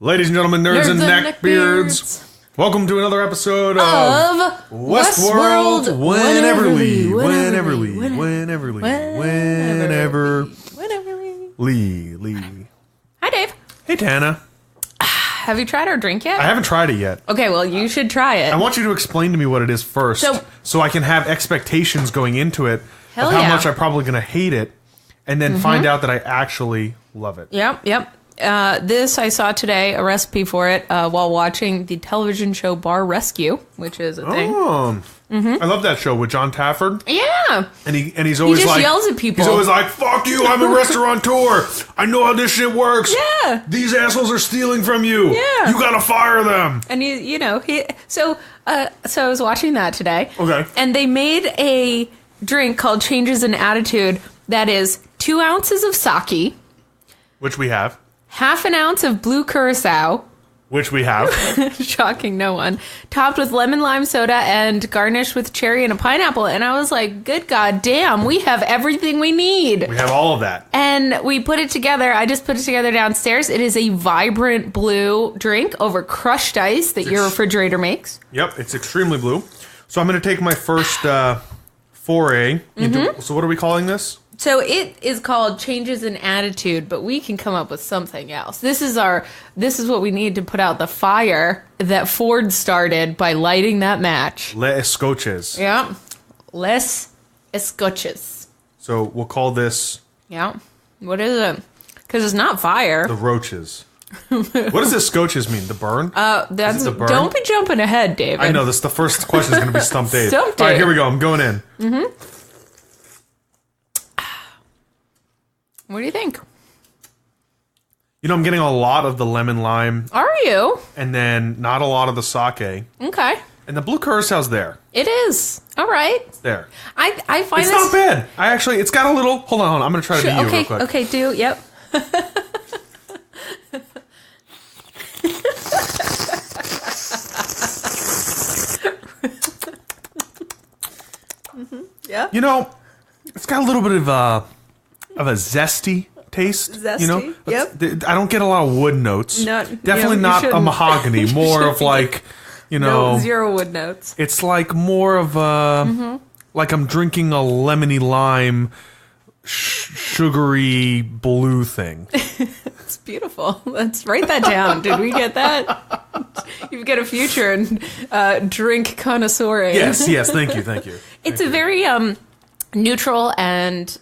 Ladies and gentlemen, nerds and neckbeards, welcome to another episode of Westworld Wheneverly. Hi, Dave. Hey, Tana. Have you tried our drink yet? I haven't tried it yet. Okay, well, you should try it. I want you to explain to me what it is first, so I can have expectations going into it of how much I'm probably going to hate it, and then find out that I actually love it. Yep. This, I saw today, a recipe for it, while watching the television show Bar Rescue, which is a thing. Oh, I love that show with John Tafford. Yeah. And he's always he just like... yells at people. He's always like, fuck you, I'm a restaurateur. I know how this shit works. Yeah. These assholes are stealing from you. Yeah. You gotta fire them. And so I was watching that today. Okay. And they made a drink called Changes in Attitude that is 2 ounces of sake. Which we have. Half an ounce of Blu Curacao. Which we have. Shocking no one. Topped with lemon lime soda and garnished with cherry and a pineapple. And I was like, good goddamn, we have everything we need. We have all of that. And we put it together. I just put it together downstairs. It is a vibrant blue drink over crushed ice that your refrigerator makes. Yep, it's extremely blue. So I'm going to take my first foray into... So what are we calling this? So it is called Changes in Attitude, but we can come up with something else. This is what we need to put out the fire that Ford started by lighting that match. Les Ecorches. Yeah. Les Ecorches. So we'll call this... Yeah. What is it? Because it's not fire. The Roaches. What does this Ecorches mean? The burn? That's the burn? Don't be jumping ahead, David. I know, the first question is going to be Stump Dave. Stump Dave. All right, here we go. I'm going in. What do you think? You know, I'm getting a lot of the lemon lime. Are you? And then not a lot of the sake. Okay. And the Blu Curacao's there. It is. All right. It's there. I find it's this... not bad. It's got a little... Hold on. I'm going to try to be you real quick. Okay, yep. Yeah. You know, it's got a little bit of a zesty taste. Zesty, you know? yep. I don't get a lot of wood notes. Definitely not a mahogany. More of like, No, zero wood notes. It's like more of a... Like I'm drinking a lemony lime, sugary blue thing. It's beautiful. Let's write that down. Did we get that? You've got a future in drink connoisseuring. Yes. Thank you. It's a very neutral and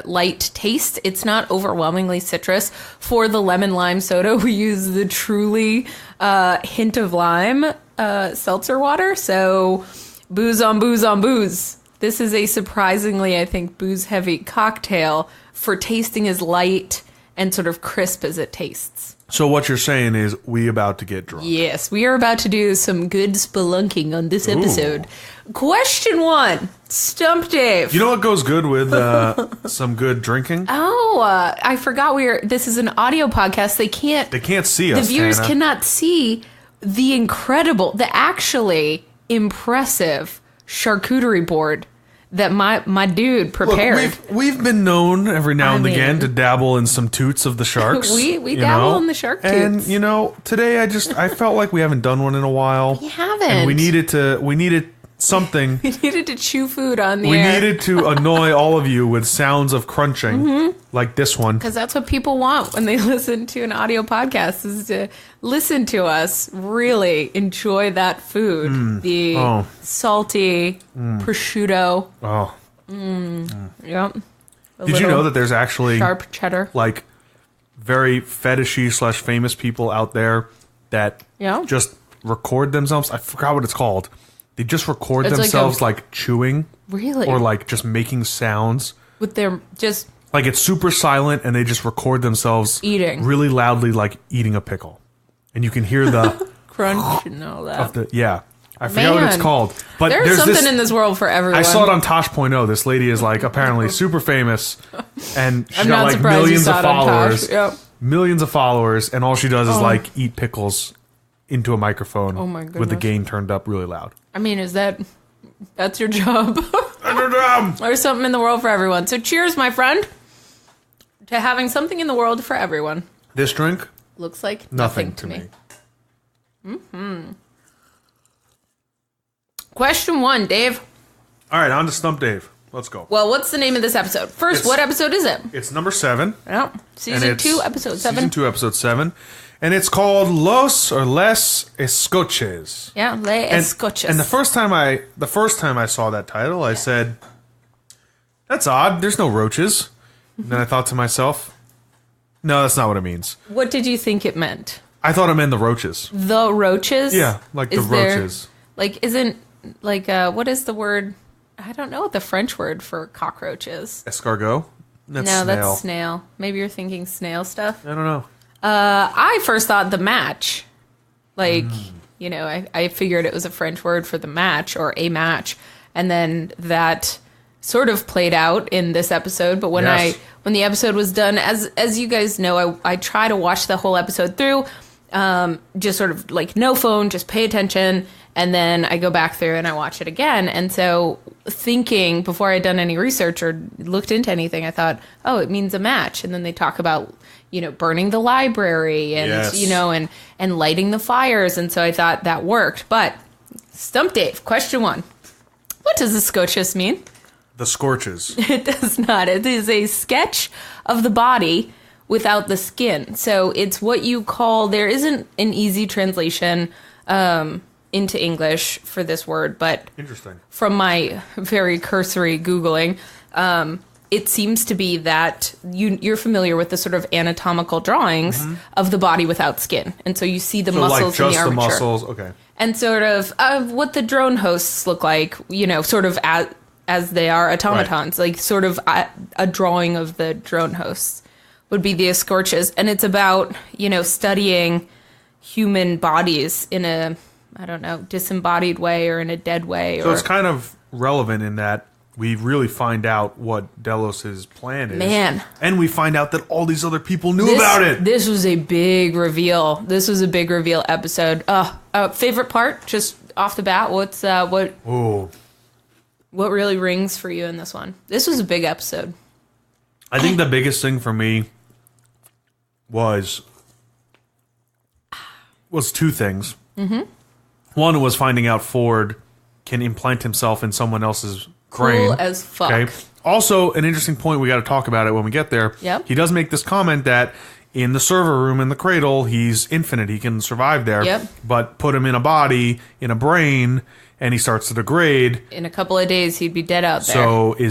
light taste. It's not overwhelmingly citrus. For the lemon lime soda, we use the truly hint of lime seltzer water. So booze on booze on booze. This is a surprisingly, I think, booze-heavy cocktail for tasting as light and sort of crisp as it tastes. So what you're saying is we about to get drunk. Yes, we are about to do some good spelunking on this episode. Question 1, Stump Dave. You know what goes good with some good drinking? Oh, I forgot this is an audio podcast. They can't see us, the viewers Tana. Cannot see the actually impressive charcuterie board that my dude prepared. Look, we've been known every now and again to dabble in some toots of the sharks. we dabble in the shark toots. And today I felt like we haven't done one in a while. We haven't. And we needed something. We needed to chew food on the air. We needed to annoy all of you with sounds of crunching, like this one. Because that's what people want when they listen to an audio podcast, is to listen to us really enjoy that food. The salty prosciutto. Oh. Yep. Did you know that there's actually sharp cheddar, like very fetishy / famous people out there that just record themselves? I forgot what it's called. They just record themselves like chewing. Really? Or like just making sounds. With their just... Like it's super silent and they just record themselves... Eating. Really loudly like eating a pickle. And you can hear the... crunch and all that. I forget what it's called. But there's something in this world for everyone. I saw it on Tosh.0. This lady is like apparently super famous. And she's I'm got not like millions of followers. Yep. Millions of followers. And all she does is like eat pickles into a microphone. Oh my goodness. With the gain turned up really loud. I mean, that's your job? That's your job! There's something in the world for everyone. So cheers, my friend, to having something in the world for everyone. This drink looks like nothing to me. Question 1, Dave. All right, on to Stump Dave. Let's go. Well, what's the name of this episode? First, what episode is it? It's number 7. Oh, season 2, episode 7. Season 2, episode 7. And it's called Les Ecorches. Yeah, Les Ecorches. And the first time I saw that title, I said, that's odd. There's no roaches. And then I thought to myself, no, that's not what it means. What did you think it meant? I thought it meant the roaches. The roaches? Yeah, like the roaches. What is the word? I don't know what the French word for cockroaches. Escargot? That's no, snail. that's snail. Maybe you're thinking snail stuff. I don't know. I first thought the match. I figured it was a French word for the match or a match. And then that sort of played out in this episode. But when the episode was done, as you guys know, I try to watch the whole episode through. Just sort of like no phone, just pay attention. And then I go back through and I watch it again. And so thinking before I'd done any research or looked into anything, I thought, oh, it means a match. And then they talk about, burning the library and, and lighting the fires. And so I thought that worked. But Stump Dave, question 1. What does the Scorches mean? The Scorches. It does not. It is a sketch of the body without the skin. So it's what you call, there isn't an easy translation into English for this word, but interesting. From my very cursory Googling, it seems to be that you're familiar with the sort of anatomical drawings of the body without skin. And so you see the muscles in the armature. The muscles, okay. And sort of what the drone hosts look like, sort of as they are automatons, right. Like sort of a drawing of the drone hosts would be the Ecorches. And it's about, studying human bodies in a, I don't know, disembodied way or in a dead way. So it's kind of relevant in that we really find out what Delos' plan is. Man. And we find out that all these other people knew about it. This was a big reveal. This was a big reveal episode. Favorite part, just off the bat, what really rings for you in this one? This was a big episode. I think the biggest thing for me was 2 things. Mm-hmm. One was finding out Ford can implant himself in someone else's brain. Cool as fuck. Okay. Also, an interesting point, we got to talk about it when we get there. Yep. He does make this comment that in the server room in the cradle, he's infinite. He can survive there. Yep. But put him in a body, in a brain, and he starts to degrade. In a couple of days, he'd be dead out there.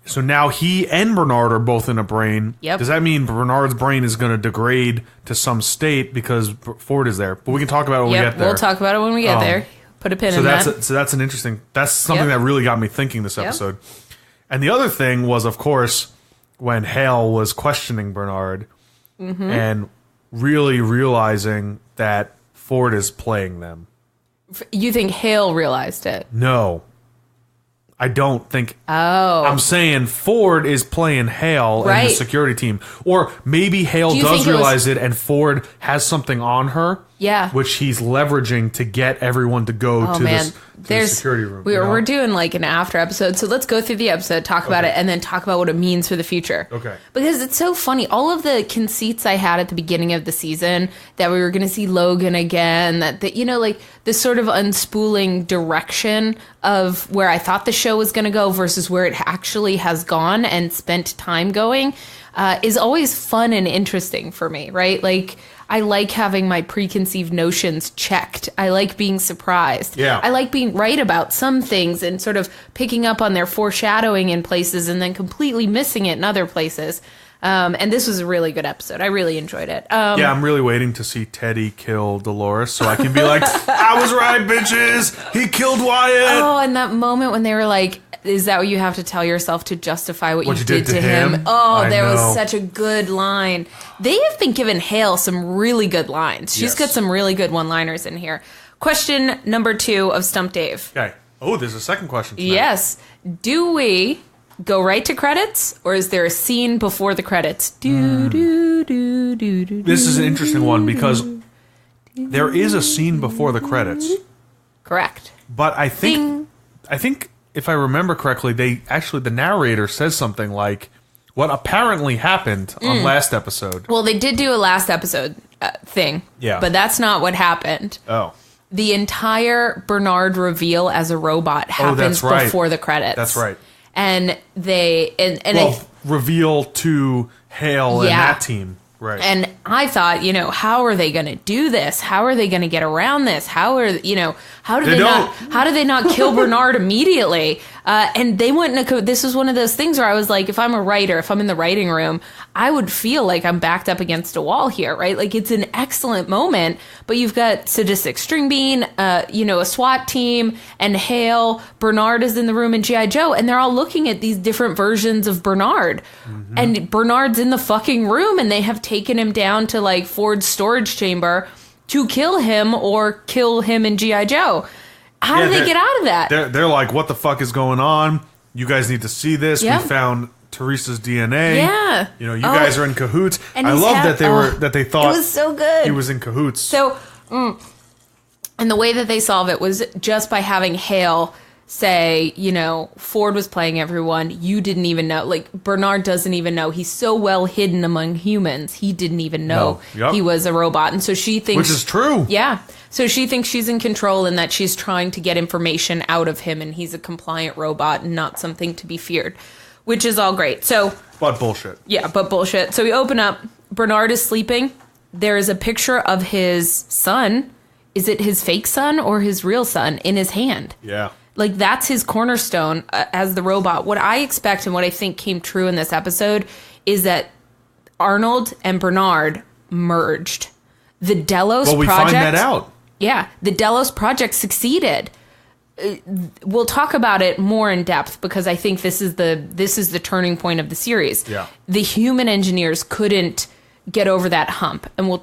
So now he and Bernard are both in a brain. Yep. Does that mean Bernard's brain is going to degrade to some state because Ford is there? But we can talk about it when we get there. We'll talk about it when we get there. Put a pin in that. So that's an interesting... That's something that really got me thinking this episode. Yep. And the other thing was, of course, when Hale was questioning Bernard and really realizing that Ford is playing them. You think Hale realized it? No. I don't think... Oh. I'm saying Ford is playing Hale and the security team. Or maybe Hale does realize it and Ford has something on her. Yeah. Which he's leveraging to get everyone to go to the security room. We're doing like an after episode, so let's go through the episode, talk about it, and then talk about what it means for the future. Okay. Because it's so funny. All of the conceits I had at the beginning of the season, that we were going to see Logan again, that like this sort of unspooling direction of where I thought the show was going to go versus where it actually has gone and spent time going, is always fun and interesting for me, right? Like, I like having my preconceived notions checked. I like being surprised. Yeah. I like being right about some things and sort of picking up on their foreshadowing in places and then completely missing it in other places. And this was a really good episode. I really enjoyed it. I'm really waiting to see Teddy kill Dolores so I can be like, I was right, bitches. He killed Wyatt. Oh, and that moment when they were like, is that what you have to tell yourself to justify what you did to him? Oh, there was such a good line. They have been giving Hale some really good lines. She's got some really good one-liners in here. Question number 2 of Stump Dave. Okay. Oh, there's a second question tonight. Yes. Do we go right to credits, or is there a scene before the credits? This is an interesting one because there is a scene before the credits. Correct. But I think if I remember correctly, the narrator says something like, what apparently happened on last episode. Well, they did do a last episode thing. Yeah. But that's not what happened. Oh. The entire Bernard reveal as a robot happens before the credits. That's right. And they... reveal to Hale and that team. Right. And I thought, how are they going to do this? How are they going to get around this? How do they not kill Bernard immediately? And they went this was one of those things where I was like, if I'm a writer, if I'm in the writing room, I would feel like I'm backed up against a wall here, right? Like it's an excellent moment, but you've got Sadistic String Bean, a SWAT team, and Hale. Bernard is in the room, and G.I. Joe, and they're all looking at these different versions of Bernard. Mm-hmm. And Bernard's in the fucking room, and they have taken him down to like Ford's storage chamber to kill him or kill him and G.I. Joe. How do they get out of that? They're like, what the fuck is going on? You guys need to see this. Yeah. We found Teresa's DNA. Yeah. You guys are in cahoots. And I love that they thought it was so good. He was in cahoots. So, and the way that they solve it was just by having Hale say, Ford was playing everyone. You didn't even know. Like, Bernard doesn't even know. He's so well hidden among humans. He didn't even know he was a robot. And so she thinks... Which is true. Yeah. So she thinks she's in control and that she's trying to get information out of him, and he's a compliant robot and not something to be feared, which is all great. So... But bullshit. Yeah, but bullshit. So we open up. Bernard is sleeping. There is a picture of his son. Is it his fake son or his real son in his hand? Yeah. Like, that's his cornerstone as the robot. What I expect and what I think came true in this episode is that Arnold and Bernard merged. The Delos project... Well, we find that out. Yeah. The Delos project succeeded. We'll talk about it more in depth because I think this is the turning point of the series. Yeah. The human engineers couldn't get over that hump, and we'll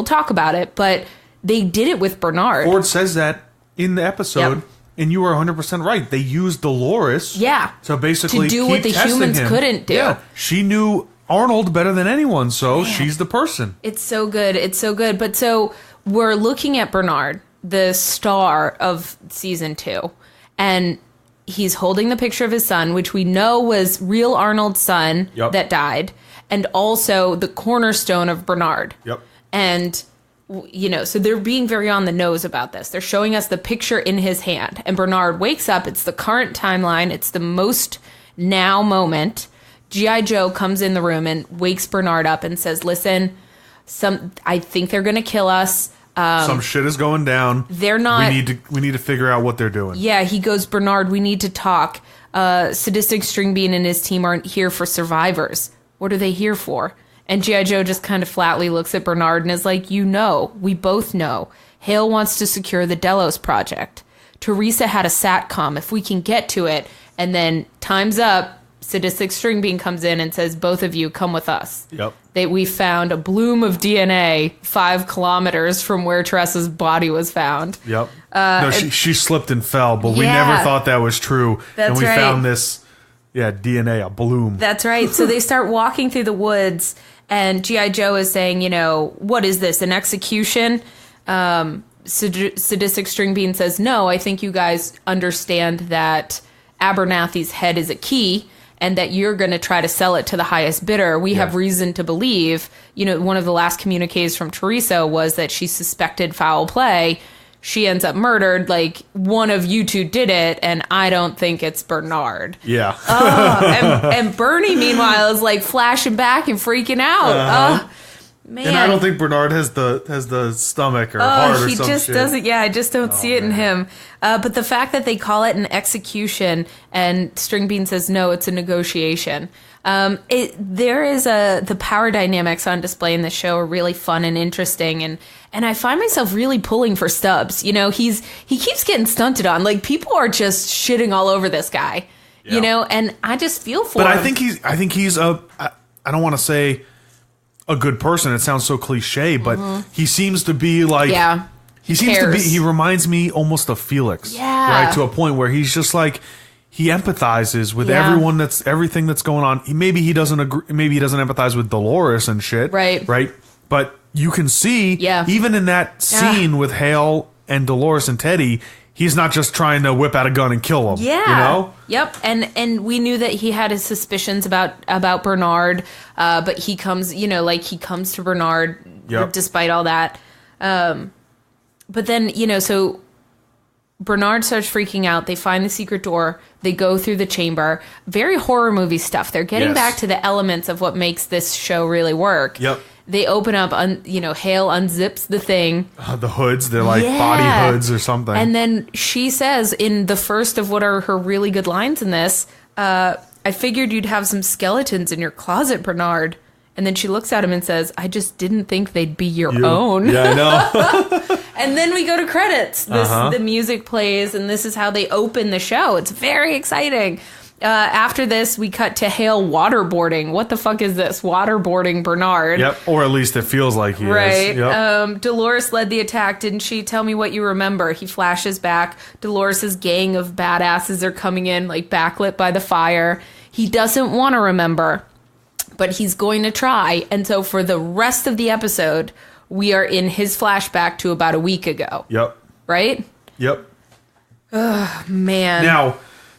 talk about it, but they did it with Bernard. Ford says that in the episode... Yep. And you are 100% right. They used Dolores to basically to do what the humans couldn't do. Yeah. She knew Arnold better than anyone, so she's the person. It's so good. It's so good. But so we're looking at Bernard, the star of season 2, and he's holding the picture of his son, which we know was real Arnold's son that died, and also the cornerstone of Bernard. Yep. And... so they're being very on the nose about this. They're showing us the picture in his hand. And Bernard wakes up. It's the current timeline. It's the most now moment. G.I. Joe comes in the room and wakes Bernard up and says, listen, I think they're going to kill us. Some shit is going down. They're not... We need to figure out what they're doing. Yeah, he goes, Bernard, we need to talk. Sadistic String Bean and his team aren't here for survivors. What are they here for? And G.I. Joe just kind of flatly looks at Bernard and is like, we both know. Hale wants to secure the Delos project. Teresa had a SATCOM, if we can get to it. And then time's up, Sadistic String Bean comes in and says, both of you come with us. Yep. We found a bloom of DNA 5 kilometers from where Teresa's body was found. Yep. No, she slipped and fell, but we never thought that was true. That's and we right. found this, DNA, a bloom. That's right. So they start walking through the woods. And G.I. Joe is saying, what is this, an execution? Sadistic String Bean says, no, I think you guys understand that Abernathy's head is a key and that you're going to try to sell it to the highest bidder. We have reason to believe, one of the last communiques from Teresa was that she suspected foul play. She ends up murdered, like, one of you two did it, and I don't think it's Bernard. Yeah. And Bernie, meanwhile, is, like, flashing back and freaking out. Man. And I don't think Bernard has the stomach or heart or some shit. He just doesn't, I just don't see it in him. But the fact that they call it an execution, and String Bean says, no, it's a negotiation. There is the power dynamics on display in the show are really fun and interesting, and I find myself really pulling for Stubbs. He keeps getting stunted on. Like, people are just shitting all over this guy. And I just feel for him. But I think he's I don't want to say a good person. It sounds so cliche, but he seems to be like he seems to be. He reminds me almost of Felix. Yeah. Right, to a point where he's just like. He empathizes with everything that's going on. Maybe he doesn't agree. Maybe he doesn't empathize with Dolores and shit. Right. But you can see, even in that scene with Hale and Dolores and Teddy, he's not just trying to whip out a gun and kill him. Yeah. You know? Yep. And we knew that he had his suspicions about Bernard, but he comes, he comes to Bernard despite all that. But then, so Bernard starts freaking out. They find the secret door. They go through the chamber. Very horror movie stuff. They're getting back to the elements of what makes this show really work. Yep. They open up, Hale unzips the thing. The hoods, they're like body hoods or something. And then she says in the first of what are her really good lines in this, I figured you'd have some skeletons in your closet, Bernard. And then she looks at him and says, I just didn't think they'd be your own. Yeah, I know. And then we go to credits. The music plays, and this is how they open the show. It's very exciting. After this, we cut to Hale waterboarding. What the fuck is this? Waterboarding Bernard. Yep, or at least it feels like he is. Right. Yep. Dolores led the attack, didn't she? Tell me what you remember. He flashes back. Dolores' gang of badasses are coming in, like backlit by the fire. He doesn't want to remember, but he's going to try. And so for the rest of the episode, we are in his flashback to about a week ago. Yep. Right? Yep. Oh, man. Now,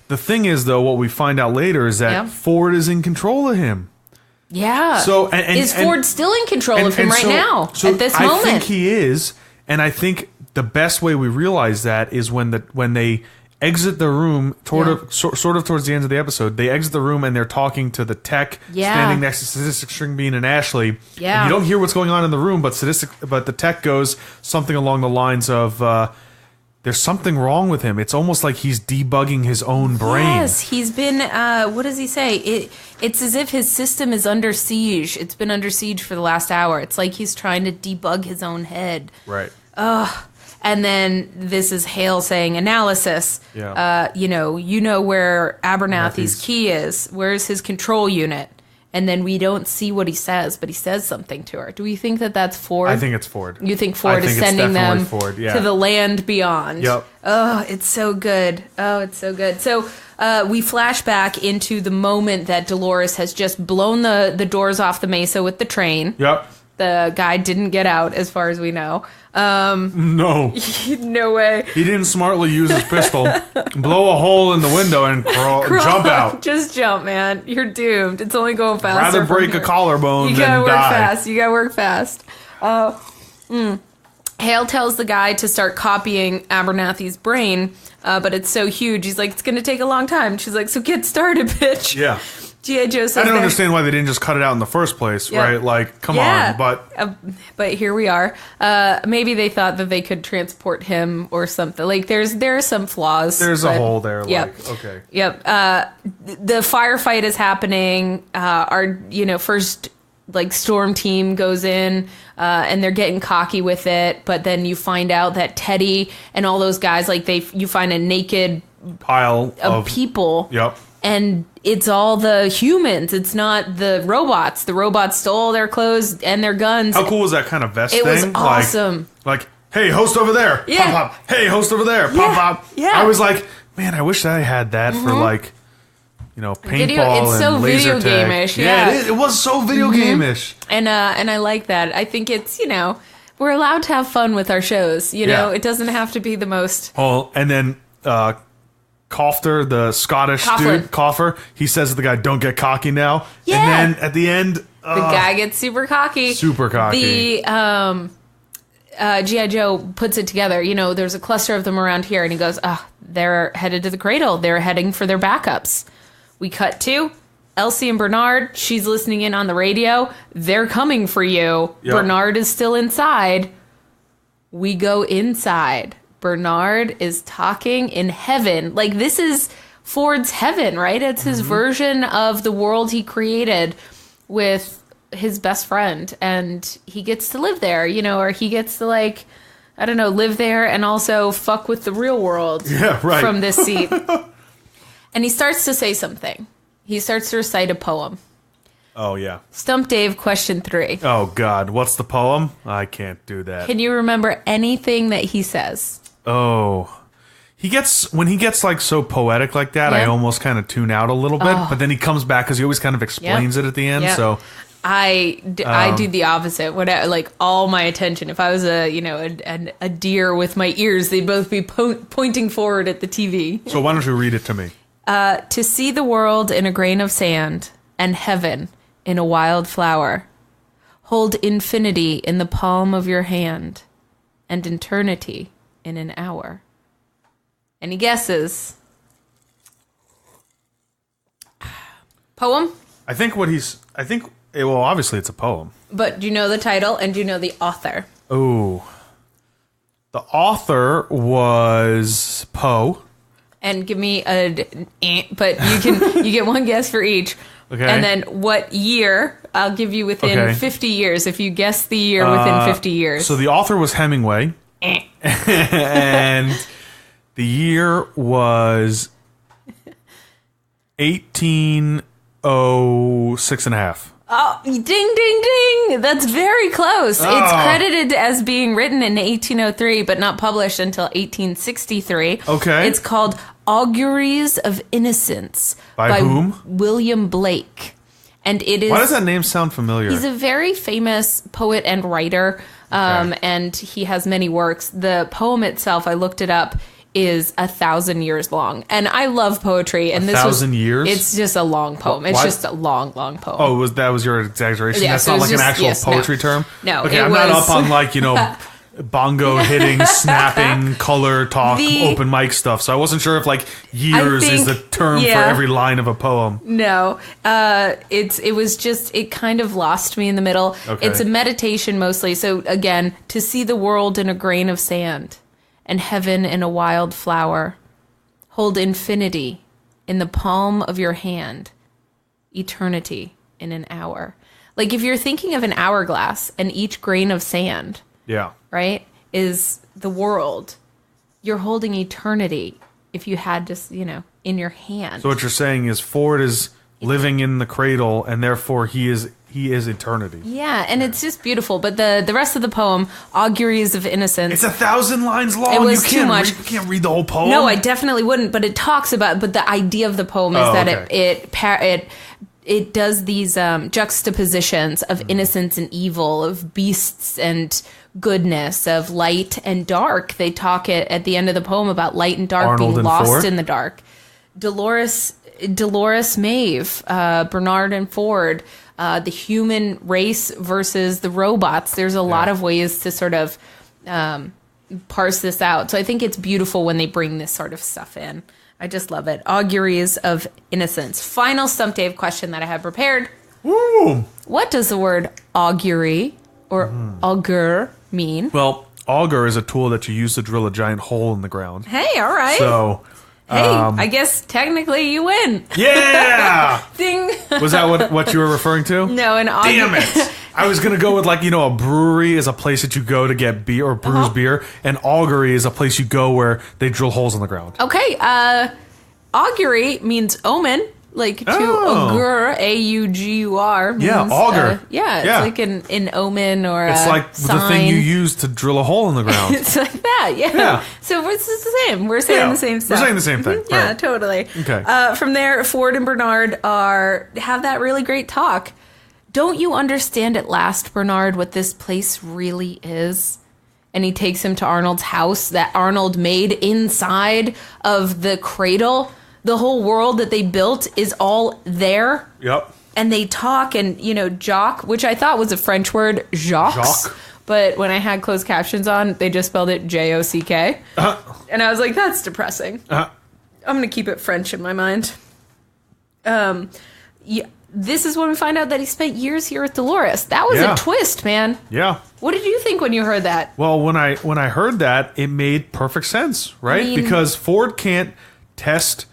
the thing is, though, what we find out later is that Ford is in control of him. Yeah. So, is Ford still in control of him now, at this moment? I think he is, and I think the best way we realize that is when they exit the room, sort of towards the end of the episode. They exit the room and they're talking to the tech standing next to Sadistic String Bean and Ashley. Yeah. And you don't hear what's going on in the room, but the tech goes something along the lines of, there's something wrong with him. It's almost like he's debugging his own brain. Yes, he's been, what does he say? It's as if his system is under siege. It's been under siege for the last hour. It's like he's trying to debug his own head. Right. And then this is Hale saying analysis. Yeah. You know where Abernathy's key is. Where's his control unit? And then we don't see what he says, but he says something to her. Do we think that that's Ford? I think it's Ford. You think Ford is sending them Ford, to the land beyond? Yep. Oh, it's so good. Oh, it's so good. So we flash back into the moment that Dolores has just blown the doors off the mesa with the train. Yep. The guy didn't get out, as far as we know. No. No way. He didn't smartly use his pistol, blow a hole in the window, and jump out. Just jump, man. You're doomed. It's only going faster. Rather break a collarbone than die. You gotta work fast. You gotta work fast. Hale tells the guy to start copying Abernathy's brain, but it's so huge. He's like, it's gonna take a long time. She's like, so get started, bitch. Yeah. G.I. Joe says I don't understand why they didn't just cut it out in the first place, right? Like, come on, but here we are. Maybe they thought that they could transport him or something. Like, there are some flaws. There's a hole there. Yep. Like, okay. Yep. The firefight is happening. Our first storm team goes in, and they're getting cocky with it. But then you find out that Teddy and all those guys, you find a naked pile of people. Yep. And it's all the humans. It's not the robots. The robots stole their clothes and their guns. How cool was that kind of vest thing? It was awesome. Like, hey, host over there. Yeah. Pop, pop. Hey, host over there. Pop, pop. Yeah. I was like, man, I wish I had that for paintball it's so and laser video tag. game-ish. Yeah, it was so video game-ish. And I like that. I think it's, we're allowed to have fun with our shows. It doesn't have to be the most. Oh, and then Cofter, the Scottish dude, Coffer, he says to the guy, don't get cocky now. Yeah. And then at the end, The guy gets super cocky. Super cocky. The G.I. Joe puts it together. There's a cluster of them around here, and he goes, they're headed to the cradle. They're heading for their backups. We cut to Elsie and Bernard. She's listening in on the radio. They're coming for you. Yep. Bernard is still inside. We go inside. Bernard is talking in heaven. Like, this is Ford's heaven, right? It's his version of the world he created with his best friend. And he gets to live there, or he gets to, live there and also fuck with the real world from this seat. And he starts to say something. He starts to recite a poem. Oh, yeah. Stump Dave, question 3. Oh, God. What's the poem? I can't do that. Can you remember anything that he says? Oh, when he gets so poetic like that, I almost kind of tune out a little bit. But then he comes back because he always kind of explains it at the end. So I do the opposite. Like all my attention. If I was a deer with my ears, they'd both be pointing forward at the TV. So why don't you read it to me? To see the world in a grain of sand and heaven in a wild flower. Hold infinity in the palm of your hand and eternity in an hour. Any guesses? Poem? Well, obviously it's a poem. But do you know the title and do you know the author? Oh. The author was Poe. And give me but you get one guess for each. Okay. And then what year? I'll give you within 50 years if you guess the year within 50 years. So the author was Hemingway. And the year was 1806 and a half. Oh, ding, ding, ding. That's very close. Oh. It's credited as being written in 1803, but not published until 1863. Okay. It's called Auguries of Innocence. By whom? William Blake. And it is... Why does that name sound familiar? He's a very famous poet and writer, and he has many works. The poem itself, I looked it up, is 1,000 years long. And I love poetry. And 1,000 years? It's just a long poem. It's just a long, long poem. Oh, that was your exaggeration? Yeah, That's so not it's like an just- actual yes, poetry term? No, Okay, it I'm not was- up on bongo hitting, snapping, color talk, open mic stuff. So I wasn't sure if years is the term for every line of a poem. No, it kind of lost me in the middle. Okay. It's a meditation mostly. So again, to see the world in a grain of sand and heaven in a wild flower, hold infinity in the palm of your hand, eternity in an hour. Like if you're thinking of an hourglass and each grain of sand, Yeah. right, is the world, you're holding eternity if you had just, in your hand. So what you're saying is Ford is living in the cradle, and therefore he is eternity. Yeah, and it's just beautiful. But the rest of the poem, Auguries of Innocence. It's 1,000 lines long. It was you too much. You can't read the whole poem. No, I definitely wouldn't. But it talks about. But the idea of the poem is that it does these juxtapositions of innocence and evil, of beasts and goodness, of light and dark. They talk at the end of the poem about light and dark Arnold being and lost Ford? in the dark. Dolores Maeve, Bernard and Ford, the human race versus the robots. There's a lot of ways to sort of parse this out. So I think it's beautiful when they bring this sort of stuff in. I just love it. Auguries of Innocence. Final Stump Dave question that I have prepared. Woo! What does the word augury or augur mean? Well, auger is a tool that you use to drill a giant hole in the ground. Hey, all right. So, hey, I guess technically you win. yeah! Ding. Was that what you were referring to? No, an augur. Damn it! I was gonna go with a brewery is a place that you go to get beer or brews beer, and augury is a place you go where they drill holes in the ground. Okay, augury means omen, like to augur, A-U-G-U-R. Means, Yeah, augur. It's like an omen or It's a like sign. the thing you use to drill a hole in the ground. It's like that, Yeah. So it's the same. We're saying the same stuff. We're saying the same thing. Yeah, Right. totally. Okay. From there, Ford and Bernard have that really great talk. Don't you understand at last, Bernard, what this place really is? And he takes him to Arnold's house that Arnold made inside of the cradle. The whole world that they built is all there. Yep. And they talk and, Jock, which I thought was a French word, Jacques. Jacques. But when I had closed captions on, they just spelled it J-O-C-K. And I was like, that's depressing. I'm going to keep it French in my mind. This is when we find out that he spent years here with Dolores. That was a twist, man. Yeah. What did you think when you heard that? Well, when I heard that, it made perfect sense, right? Because Ford can't test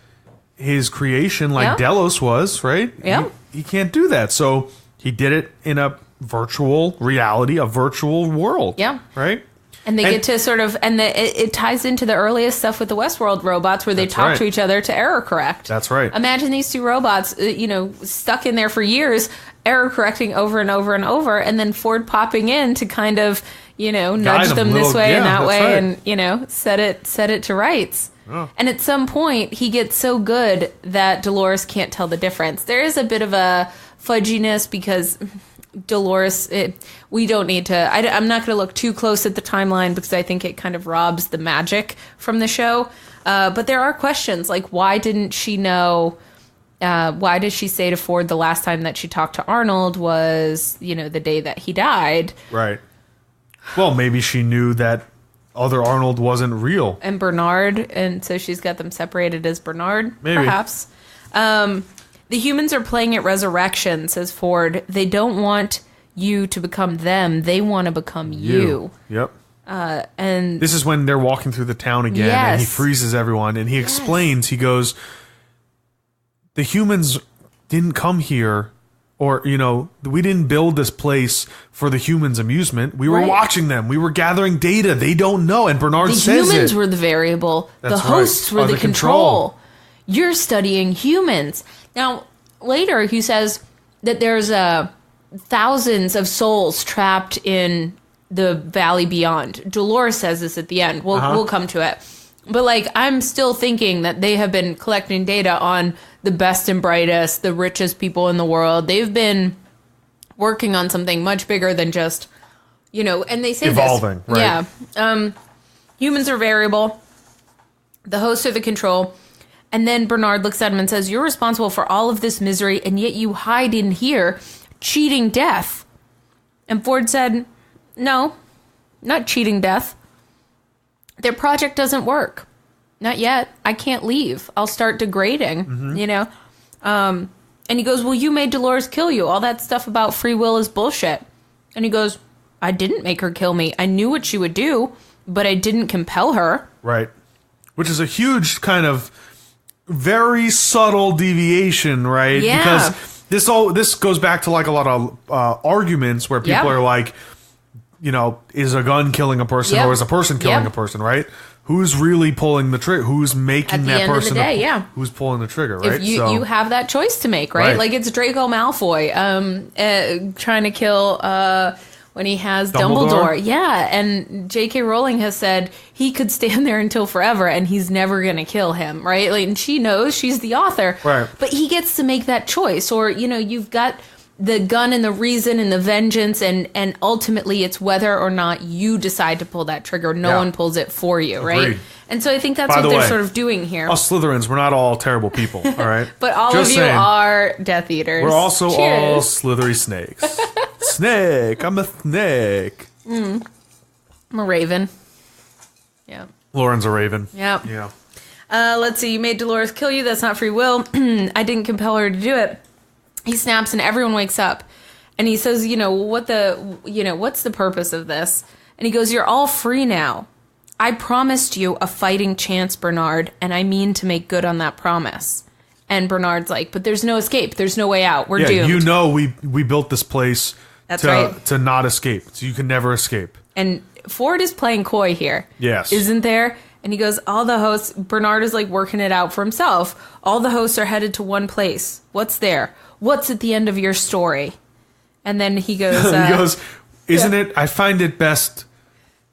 his creation like Delos was, right? Yeah. He can't do that. So he did it in a virtual reality, a virtual world. Yeah. Right? And they get to sort of, and it ties into the earliest stuff with the Westworld robots where they talk to each other to error correct. That's right. Imagine these two robots, stuck in there for years, error correcting over and over and over, and then Ford popping in to kind of, nudge them this way and that way, and set it to rights. Oh. And at some point, he gets so good that Dolores can't tell the difference. There is a bit of a fudginess because Dolores, we don't need to. I'm not going to look too close at the timeline because I think it kind of robs the magic from the show. But there are questions like, why didn't she know? Why did she say to Ford the last time that she talked to Arnold was, the day that he died? Right. Well, maybe she knew that other Arnold wasn't real. And Bernard, and so she's got them separated as Bernard, maybe. Perhaps. The humans are playing at Resurrection, says Ford. They don't want you to become them. They want to become you. Yep. And this is when they're walking through the town again, and he freezes everyone, and he explains, he goes, the humans didn't come here, or, we didn't build this place for the humans' amusement. We were watching them. We were gathering data. They don't know. And Bernard says it. The humans were the variable. The hosts were the control. You're studying humans. Now, later he says that there's thousands of souls trapped in the valley beyond. Dolores says this at the end. We'll come to it. But, I'm still thinking that they have been collecting data on the best and brightest, the richest people in the world. They've been working on something much bigger than just, and they say evolving, this. Right. Yeah. Humans are variable. The hosts are the control. And then Bernard looks at him and says, you're responsible for all of this misery, and yet you hide in here, cheating death. And Ford said, no, not cheating death. Their project doesn't work. Not yet. I can't leave. I'll start degrading, And he goes, well, you made Dolores kill you. All that stuff about free will is bullshit. And he goes, I didn't make her kill me. I knew what she would do, but I didn't compel her. Right. Which is a huge kind of very subtle deviation, right? Yeah. Because this goes back to a lot of arguments where people are like, is a gun killing a person or is a person killing a person, right? Who's really pulling the trigger? Who's making that person? Of the day, who's pulling the trigger, right? If you have that choice to make, right? Like it's Draco Malfoy trying to kill when he has Dumbledore. Yeah, and J.K. Rowling has said he could stand there until forever and he's never going to kill him, right? And she knows, she's the author. Right. But he gets to make that choice. Or, you've got the gun and the reason and the vengeance, and ultimately it's whether or not you decide to pull that trigger. No one pulls it for you, right? Agreed. And so I think that's what they're sort of doing here. Us Slytherins, we're not all terrible people, all right? But all Just of you saying. are Death Eaters. We're also Cheers. all slithery snakes. Snake, I'm a snake. I'm a raven. Yeah. Lauren's a raven. Yeah. Yeah. Let's see. You made Dolores kill you. That's not free will. I didn't compel her to do it. He snaps and everyone wakes up. And he says, what's the purpose of this? And he goes, you're all free now. I promised you a fighting chance, Bernard, and I mean to make good on that promise. And Bernard's like, but there's no escape. There's no way out. We're doomed. We built this place to not escape. So you can never escape. And Ford is playing coy here. Yes. Isn't there? And he goes, all the hosts, Bernard is working it out for himself. All the hosts are headed to one place. What's there? What's at the end of your story? And then he goes, isn't it? I find it best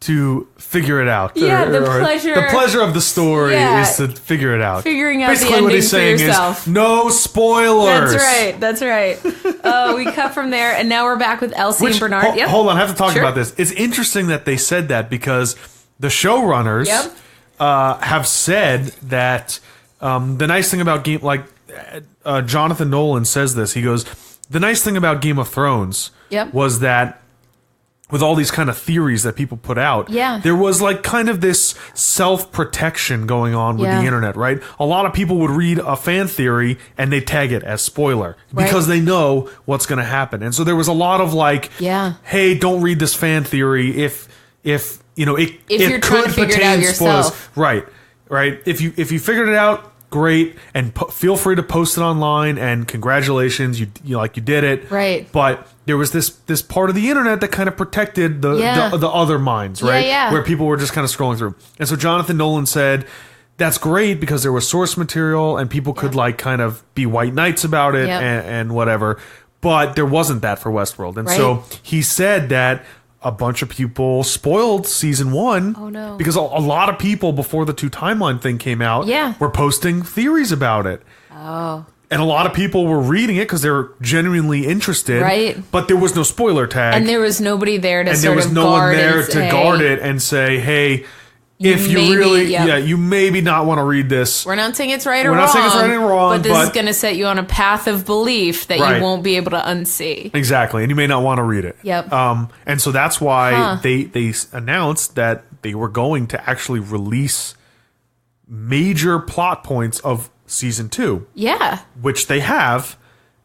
to figure it out. Yeah, the pleasure of the story is to figure it out. Figuring out basically the ending what he's saying for yourself. is no spoilers. That's right. We cut from there, and now we're back with Elsie and Bernard. Hold on, I have to talk about this. It's interesting that they said that because the showrunners have said that the nice thing about Jonathan Nolan says this. He goes, the nice thing about Game of Thrones was that with all these kind of theories that people put out, there was kind of this self-protection going on with the internet, right? A lot of people would read a fan theory and they tag it as spoiler because they know what's going to happen. And so there was a lot of hey, don't read this fan theory if it could contain spoilers. Right. If you figured it out, great, and feel free to post it online, and congratulations, you did it. Right. But there was this part of the internet that kind of protected the other minds, right? Where people were just kind of scrolling through. And so Jonathan Nolan said, that's great because there was source material and people could kind of be white knights about it and whatever. But there wasn't that for Westworld. And so he said that a bunch of people spoiled season 1. Oh, no. Because a lot of people before the 2 timeline thing came out were posting theories about it. Oh. And a lot of people were reading it because they were genuinely interested. Right. But there was no spoiler tag. And there was nobody there to and there was no one there to guard it and say, hey, if you really, you maybe not want to read this. We're not saying it's right or wrong. We're not saying it's right or wrong. But this is going to set you on a path of belief that you won't be able to unsee. Exactly. And you may not want to read it. Yep. And so that's why they announced that they were going to actually release major plot points of season 2. Yeah. Which they have,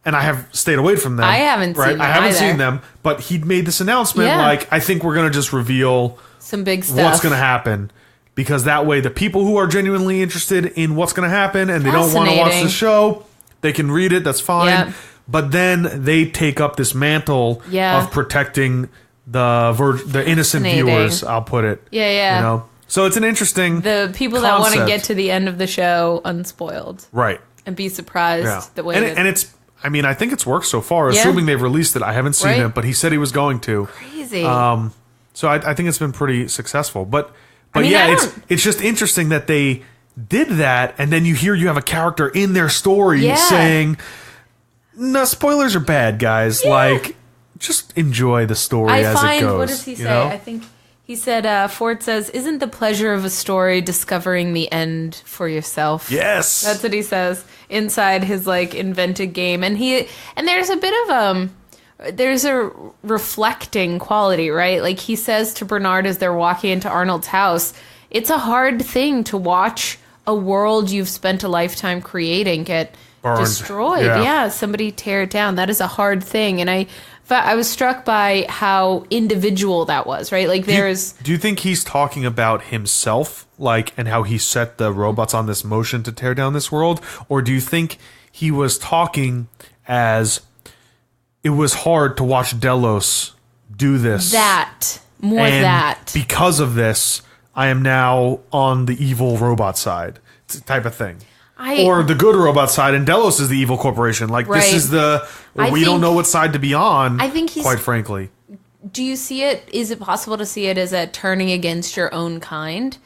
and I have stayed away from them. I haven't seen them I haven't either. seen them, but he made this announcement like, I think we're going to just reveal some big stuff. What's going to happen. Because that way the people who are genuinely interested in what's going to happen and they don't want to watch the show, they can read it, that's fine. Yep. But then they take up this mantle of protecting the innocent viewers, I'll put it. Yeah, yeah. You know? So it's an interesting the people that want to get to the end of the show unspoiled, right, and be surprised the way. And it's, I mean, I think it's worked so far. Assuming they've released it, I haven't seen it, but he said he was going to. Crazy. So I think it's been pretty successful. But I mean, it's just interesting that they did that, and then you have a character in their story saying, "No, spoilers are bad, guys. Like, just enjoy the story as it goes." What does he say? I think. He said, Ford says, "Isn't the pleasure of a story discovering the end for yourself?" Yes. That's what he says inside his, like, invented game. And there's a bit of, there's a reflecting quality, right? Like, he says to Bernard as they're walking into Arnold's house, it's a hard thing to watch a world you've spent a lifetime creating get destroyed. Yeah, somebody tear it down. That is a hard thing. And I was struck by how individual that was, right? Like Do you think he's talking about himself, like, and how he set the robots on this motion to tear down this world? Or do you think he was talking as it was hard to watch Delos do this? That. Because of this, I am now on the evil robot side type of thing. Or the good robot side, and Delos is the evil corporation. Like, this is we don't know what side to be on, I think quite frankly. Do you see it? Is it possible to see it as a turning against your own kind?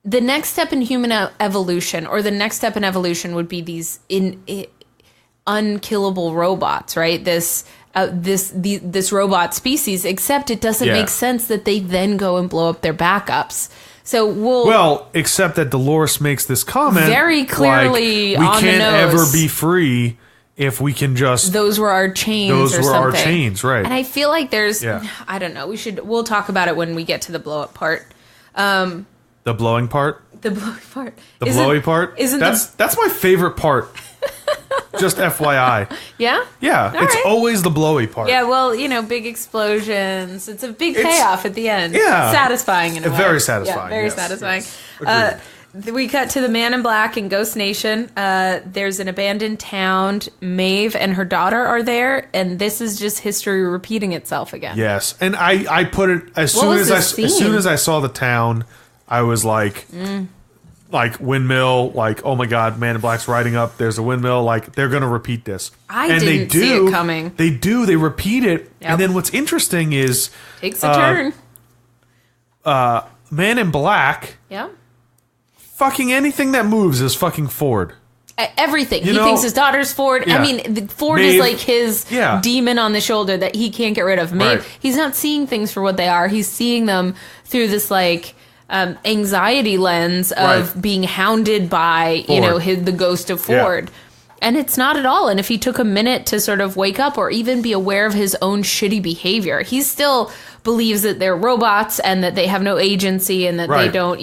The next step in human evolution, or the next step in evolution, would be these unkillable robots, right? This robot species, except it doesn't make sense that they then go and blow up their backups. So except that Dolores makes this comment very clearly, like, on we can't the nose. ever be free if we can just. Those were our chains. Those were our chains, right? And I feel like there's, I don't know. We'll talk about it when we get to the blow up part. The blowing part. The blowy part. The blowy part. That's my favorite part. Just FYI. Yeah? Yeah. It's always the blowy part. Yeah, well, big explosions. It's a big payoff at the end. Yeah. Satisfying in a way. Very satisfying. Yeah, very satisfying. Yes. We cut to the Man in Black in Ghost Nation. There's an abandoned town. Maeve and her daughter are there, and this is just history repeating itself again. Yes. And I put it as soon as I saw the town, I was like windmill, like, oh my God, Man in Black's riding up. There's a windmill. Like, they're going to repeat this. I didn't see it coming. They do. They repeat it. Yep. And then what's interesting is... Takes a turn. Man in Black... Yeah. Fucking anything that moves is fucking Ford. Everything. He thinks his daughter's Ford. Yeah. I mean, Ford is like his demon on the shoulder that he can't get rid of. Maeve, he's not seeing things for what they are. He's seeing them through this, like... anxiety lens of being hounded by Ford. The ghost of Ford, and it's not at all. And if he took a minute to sort of wake up or even be aware of his own shitty behavior, he still believes that they're robots and that they have no agency and that they don't,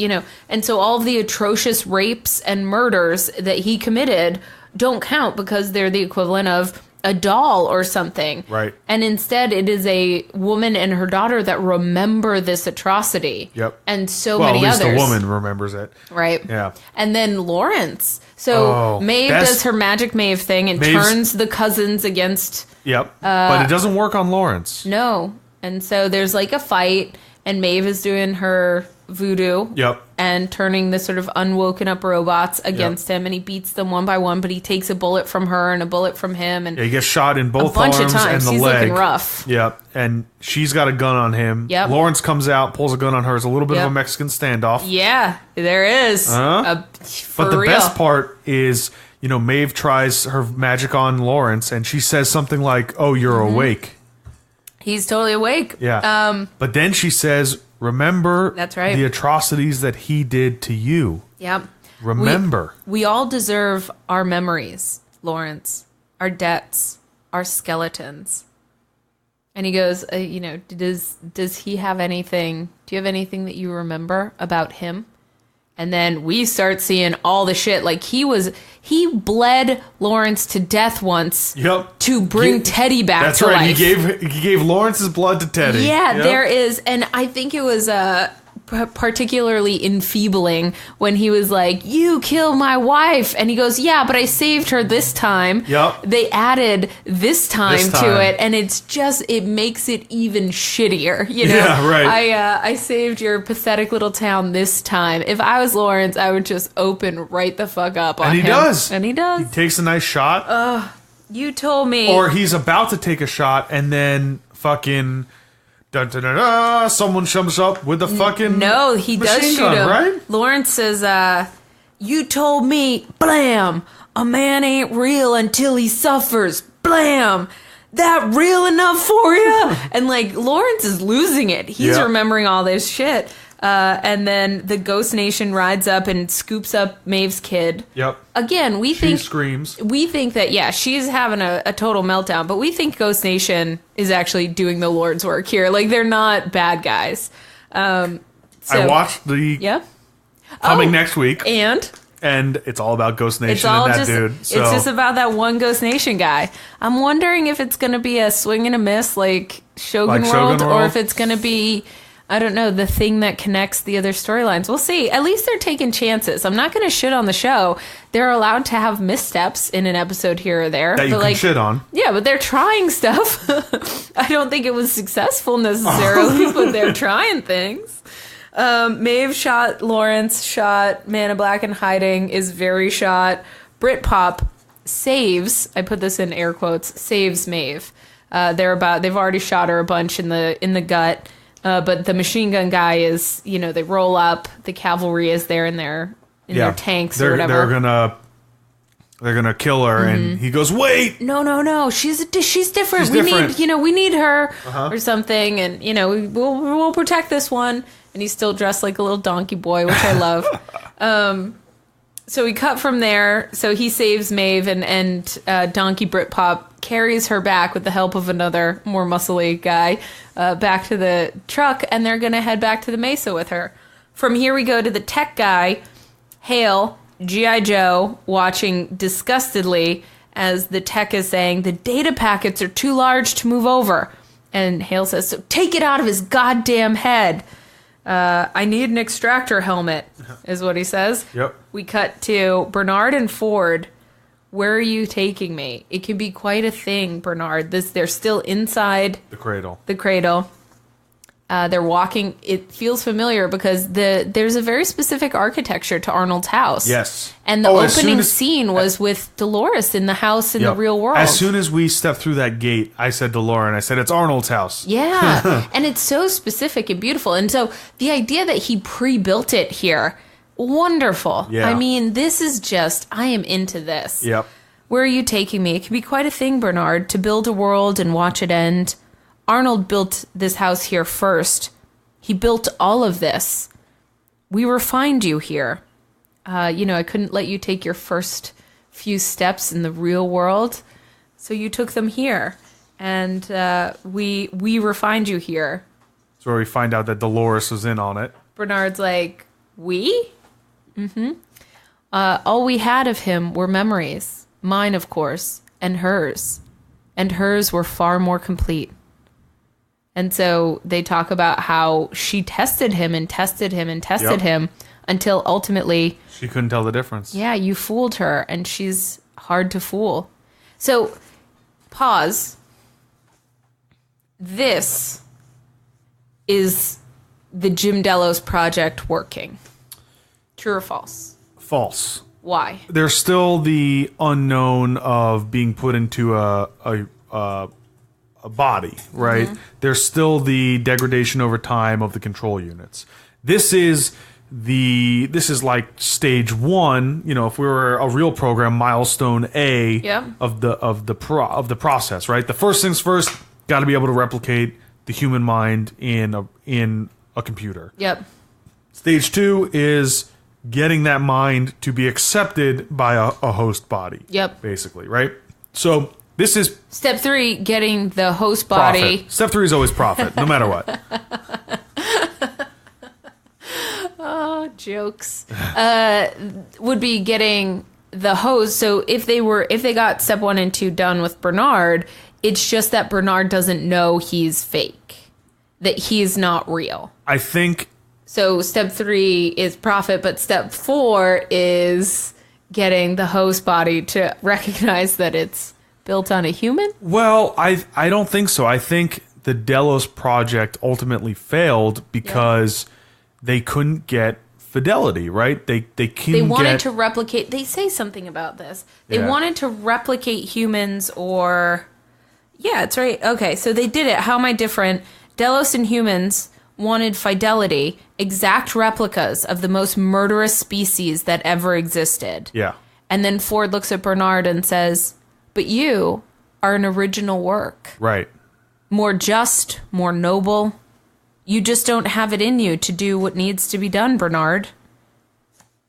and so all of the atrocious rapes and murders that he committed don't count because they're the equivalent of a doll or something. Right. And instead it is a woman and her daughter that remember this atrocity. Yep. And many others. At least the woman remembers it. Right. Yeah. And then Lawrence. So Maeve does her magic Maeve thing and turns the cousins against... Yep. But it doesn't work on Lawrence. No. And so there's like a fight. and Maeve is doing her voodoo. Yep. And turning the sort of unwoken up robots against him, and he beats them one by one, but he takes a bullet from her and a bullet from him, and he gets shot in both a bunch arms of times. and the He's leg. looking rough. Yep. And she's got a gun on him. Yep. Lawrence comes out, pulls a gun on her. It's a little bit of a Mexican standoff. Yeah, there is. But the real. best part is, Maeve tries her magic on Lawrence, and she says something like, "Oh, you're awake." He's totally awake. Yeah. But then she says, "Remember That's right. the atrocities that he did to you." Yep. Remember. We all deserve our memories, Lawrence, our debts, our skeletons. And he goes, does he have anything? Do you have anything that you remember about him? And then we start seeing all the shit. Like he bled Lawrence to death once. Yep. To bring Teddy back to life. That's right. He gave Lawrence's blood to Teddy. Yeah, there is, and I think it was particularly enfeebling when he was like, "You killed my wife," and he goes, "Yeah, but I saved her this time." Yep. They added this time to it, and it makes it even shittier. Yeah, right. I saved your pathetic little town this time. If I was Lawrence, I would just open right the fuck up on him. And he does. He takes a nice shot. You told me. Or he's about to take a shot, and then fucking... Dun, dun, dun, dun, someone jumps up with a fucking No, he does machine shoot gun, him. right? Lawrence says, "You told me, blam, a man ain't real until he suffers. Blam. That real enough for you?" And Lawrence is losing it. He's remembering all this shit. And then the Ghost Nation rides up and scoops up Maeve's kid. Yep. Again, She screams. We think that, she's having a total meltdown, but we think Ghost Nation is actually doing the Lord's work here. They're not bad guys. I watched the coming next week. And it's all about Ghost Nation and that dude. So. It's just about that one Ghost Nation guy. I'm wondering if it's going to be a swing and a miss like Shogun World, or if it's going to be... I don't know, the thing that connects the other storylines. We'll see. At least they're taking chances. I'm not going to shit on the show. They're allowed to have missteps in an episode here or there. That you can shit on. Yeah, but they're trying stuff. I don't think it was successful necessarily, but they're trying things. Maeve shot Lawrence, shot Man in Black in hiding, is very shot. Britpop saves, I put this in air quotes, saves Maeve. They've already shot her a bunch in the gut. But the machine gun guy is, they roll up. The cavalry is there in their tanks or whatever. They're gonna kill her, and he goes, "Wait, no, she's different. We need her or something, and we'll protect this one." And he's still dressed like a little donkey boy, which I love. So we cut from there. So he saves Maeve, and Donkey Britpop carries her back with the help of another more muscly guy back to the truck, and they're going to head back to the Mesa with her. From here we go to the tech guy, Hale, G.I. Joe, watching disgustedly as the tech is saying, "The data packets are too large to move over." And Hale says, "So take it out of his goddamn head." "I need an extractor helmet," is what he says. Yep. We cut to Bernard and Ford. "Where are you taking me? It can be quite a thing, Bernard." They're still inside the cradle. They're walking. It feels familiar because there's a very specific architecture to Arnold's house. Yes. And the opening scene was with Dolores in the house in the real world. As soon as we stepped through that gate, I said to Lauren, "It's Arnold's house." Yeah. And it's so specific and beautiful. And so the idea that he pre-built it here, wonderful. Yeah. I mean, this is just, I am into this. Yep. "Where are you taking me? It can be quite a thing, Bernard, to build a world and watch it end. Arnold built this house here first. He built all of this. We refined you here. I couldn't let you take your first few steps in the real world, so you took them here. And we refined you here." That's where we find out that Dolores was in on it. Bernard's like, "We? Mm-hmm. All we had of him were memories. Mine, of course, and hers. And hers were far more complete." And so they talk about how she tested him and tested him and tested him until ultimately... She couldn't tell the difference. Yeah, you fooled her, and she's hard to fool. So, pause. This is the Jim Delos project working? True or false? False. Why? There's still the unknown of being put into a body, right? Mm-hmm. There's still the degradation over time of the control units. This is like stage 1. You know, if we were a real program, milestone A of the process, right? The first things first, got to be able to replicate the human mind in a computer. Yep. Stage 2 is getting that mind to be accepted by a host body. Yep. Basically, right? So this is step 3, getting the host body. Profit. Step 3 is always profit, no matter what. Oh, jokes. Would be getting the host. So if they got step 1 and 2 done with Bernard, it's just that Bernard doesn't know he's fake, that he's not real. I think. So step 3 is profit, but step 4 is getting the host body to recognize that it's built on a human? Well, I don't think so. I think the Delos project ultimately failed because they couldn't get fidelity, right? They wanted to replicate. They say something about this. They wanted to replicate humans, or it's right. Okay, so they did it. How am I different? Delos and humans wanted fidelity, exact replicas of the most murderous species that ever existed. Yeah. And then Ford looks at Bernard and says, "But you are an original work. Right. More just, more noble. You just don't have it in you to do what needs to be done, Bernard."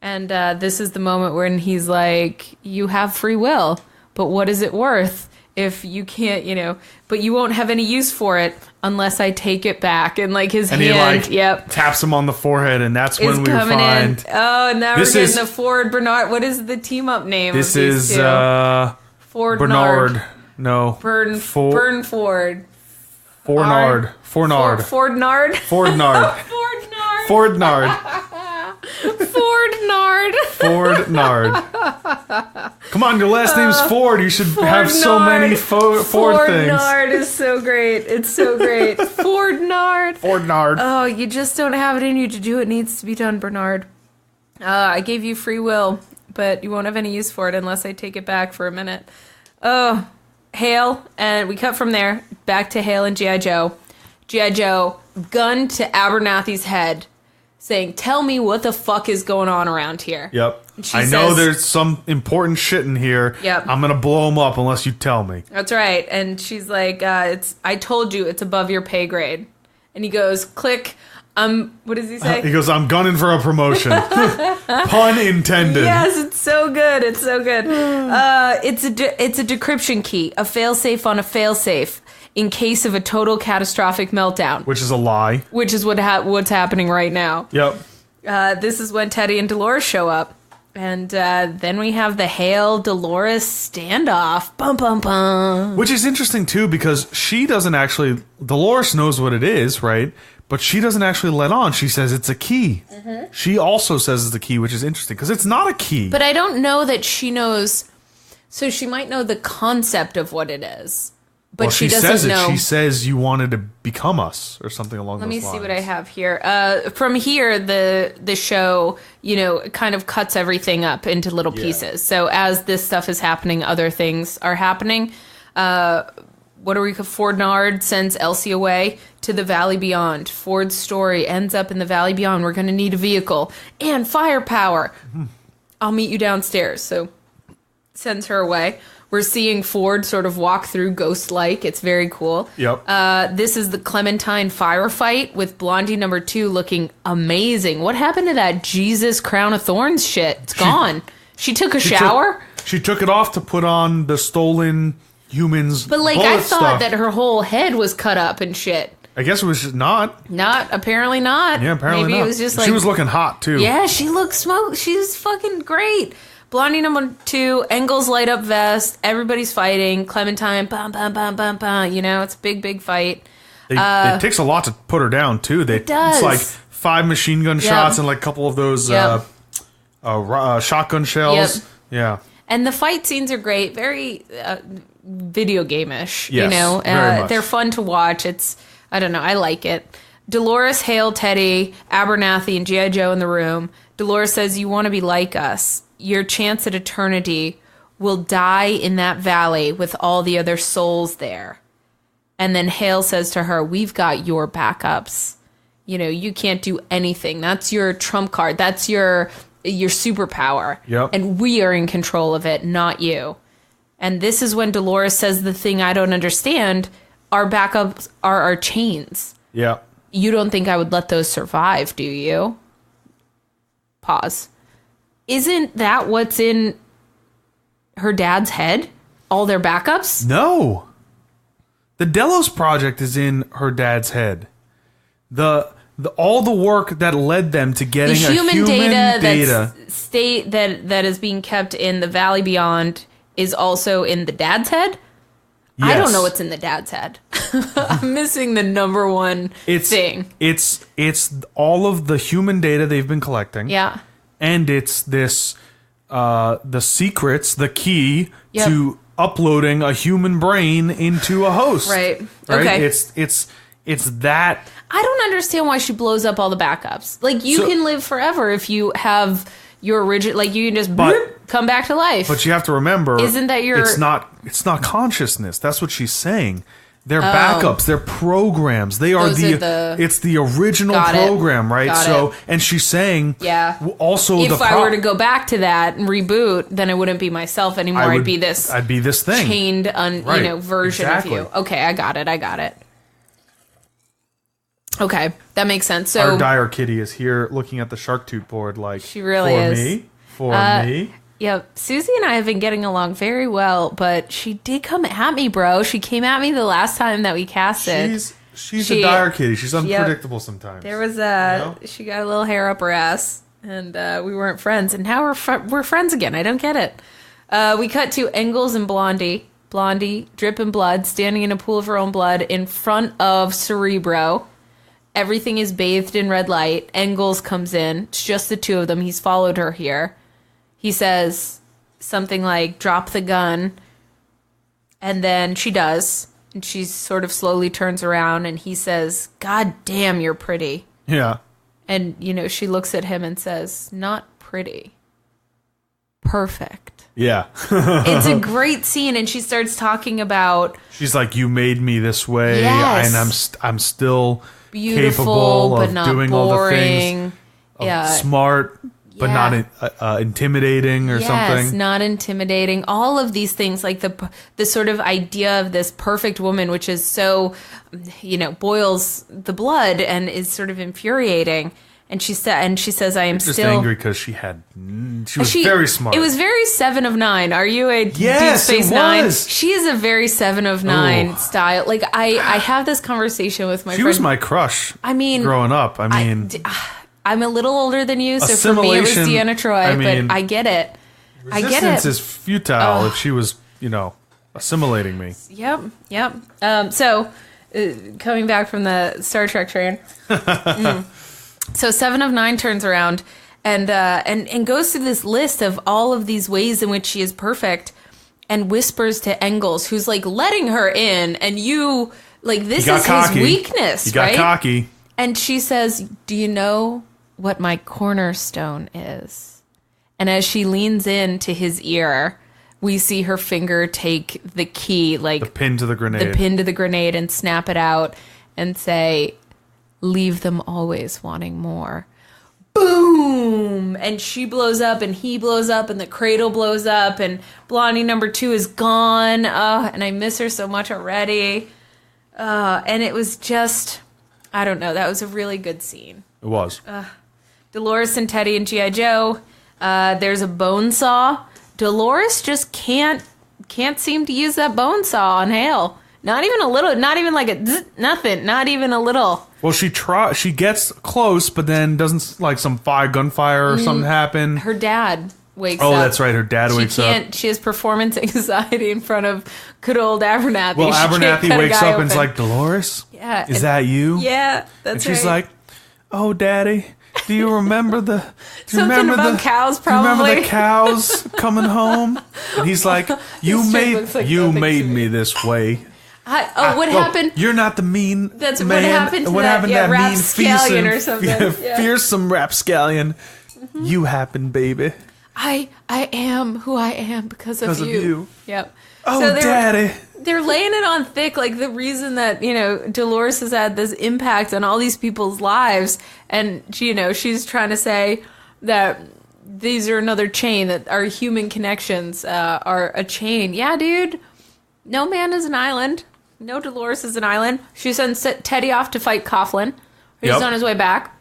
And this is the moment when he's like, "You have free will, but what is it worth if you can't, but you won't have any use for it unless I take it back." And like his hand, he taps him on the forehead, and that's when we find. Oh, now we're getting the Ford Bernard. What is the team up name? This of these is Ford Bernard. No. Ford. Fornard. Fordnard. Fordnard. Fordnard. Come on, your last name's Ford. You should have so many Ford things. Fordnard is so great. It's so great. Fordnard. Oh, you just don't have it in you to do what needs to be done, Bernard. I gave you free will, but you won't have any use for it unless I take it back for a minute. Oh, Hale, and we cut from there back to Hale and G.I. Joe. G.I. Joe, gun to Abernathy's head, saying, "Tell me what the fuck is going on around here." Yep. I know there's some important shit in here. Yep. I'm going to blow them up unless you tell me. That's right. And she's like, I told you it's above your pay grade. And he goes, click. What does he say? He goes, "I'm gunning for a promotion." Pun intended. Yes, it's so good. It's so good. It's a decryption key, a failsafe on a failsafe in case of a total catastrophic meltdown. Which is a lie. Which is what's happening right now. Yep. This is when Teddy and Dolores show up. And then we have the Hale Dolores standoff. Bum, bum, bum. Which is interesting, too, because she doesn't actually... Dolores knows what it is, right? But she doesn't actually let on. She says it's a key. Mm-hmm. She also says it's a key, which is interesting, because it's not a key. But I don't know that she knows... So she might know the concept of what it is. But she doesn't know. She says you wanted to become us, or something along those lines. Let me see what I have here. From here, the show, kind of cuts everything up into little pieces. So as this stuff is happening, other things are happening. Fordnard sends Elsie away to the Valley Beyond. Ford's story ends up in the Valley Beyond. We're going to need a vehicle and firepower. Mm-hmm. I'll meet you downstairs. So sends her away. We're seeing Ford sort of walk through ghost-like. It's very cool. Yep. This is the Clementine firefight with Blondie number 2 looking amazing. What happened to that Jesus Crown of Thorns shit? It's gone. She took a shower? She took it off to put on the stolen humans. But I thought that her whole head was cut up and shit. I guess it was just not. Apparently not. Yeah, apparently Maybe not. It was just she was looking hot, too. Yeah, she looked smoke. She's fucking great. Blondie number 2, Engel's light up vest, everybody's fighting, Clementine, bam, bam, bam, bam, bam, it's a big, big fight. It takes a lot to put her down, too. It does. It's like 5 machine gun shots and a couple of those shotgun shells. Yep. Yeah. And the fight scenes are great, very video game-ish, yes, very much. They're fun to watch. I don't know, I like it. Dolores, Hale, Teddy, Abernathy, and G.I. Joe in the room. Dolores says, you want to be like us. Your chance at eternity will die in that valley with all the other souls there. And then Hale says to her, we've got your backups. You know, you can't do anything. That's your trump card. That's your superpower. Yep. And we are in control of it, not you. And this is when Dolores says the thing I don't understand. Our backups are our chains. Yeah. You don't think I would let those survive, do you? Pause. Isn't that what's in her dad's head? All their backups? No. The Delos project is in her dad's head. All the work that led them to getting the a human data that is being kept in the Valley Beyond is also in the dad's head? Yes. I don't know what's in the dad's head. I'm missing the number one thing. It's all of the human data they've been collecting. Yeah. And it's this the secrets, the key to uploading a human brain into a host. Right. Okay. It's that. I don't understand why she blows up all the backups. Like, you can live forever if you have your original, like, you can just come back to life. But you have to remember, isn't that your... It's not consciousness. That's what she's saying. They're backups. They're programs. They are it's the original program, right? And she's saying, also, if I were to go back to that and reboot, then I wouldn't be myself anymore. I'd be this thing, chained version of you. Okay, I got it. Okay, that makes sense. So our dire kitty is here looking at the Shark Tooth board like, she really is. For me. Yeah, Susie and I have been getting along very well, but she did come at me, bro. She came at me the last time that we casted. She's a dire kitty. She's unpredictable sometimes. There was she got a little hair up her ass, and we weren't friends, and now we're friends again. I don't get it. We cut to Engels and Blondie. Blondie, dripping blood, standing in a pool of her own blood in front of Cerebro. Everything is bathed in red light. Engels comes in. It's just the two of them. He's followed her here. He says something like, drop the gun. And then she does. And she sort of slowly turns around and he says, God damn, you're pretty. Yeah. And, she looks at him and says, not pretty. Perfect. Yeah. It's a great scene. And she starts talking about... She's like, you made me this way. Yes. And I'm still... beautiful, capable but of not doing boring. all the things. Smart, but not intimidating or something. Yes, not intimidating. All of these things, like the sort of idea of this perfect woman, which is so, boils the blood and is sort of infuriating. And she says, I am just still angry because she was very smart. It was very 7 of 9. Are you a yes, Deep Space it Nine? was. She is a very 7 of 9 style. Like I have this conversation with my friend. She was my crush. I mean, growing up. I'm a little older than you, so for me it was Deanna Troi. But I get it. Resistance is futile if she was, assimilating me. Yep. So coming back from the Star Trek train. So 7 of 9 turns around and goes through this list of all of these ways in which she is perfect and whispers to Engels, who's like letting her in, and this is his weakness, he got cocky. And she says, do you know what my cornerstone is? And as she leans into his ear, we see her finger take the key, like the pin to the grenade, and snap it out and say, leave them always wanting more. Boom! And she blows up, and he blows up, and the cradle blows up, and Blondie number 2 is gone. And I miss her so much already. And it was just, I don't know, that was a really good scene. It was. Dolores and Teddy and G.I. Joe. There's a bone saw. Dolores just can't seem to use that bone saw on Hale. Not even a little. Not even like a nothing. Not even a little. Well, she gets close, but then doesn't some gunfire or something happen. Her dad wakes up. Oh, that's right. Her dad wakes up. She has performance anxiety in front of good old Abernathy. Well, Abernathy wakes up and is like, Dolores? Yeah. Is that you? Yeah, that's right. And she's like, oh, Daddy, do you remember something about cows, probably. Do you remember the cows coming home? And he's like, you made me this way. What happened? You're not the mean That's man. what happened to what that, happened to that mean rapscallion or something. Fearsome rapscallion. Mm-hmm. You happened, baby. I am who I am because of you. Yep. Oh, so daddy. They're laying it on thick, like the reason that, Dolores has had this impact on all these people's lives. And, she's trying to say that these are another chain, that our human connections are a chain. Yeah, dude. No man is an island. No Dolores is an island. She sends Teddy off to fight Coughlin. He's on his way back.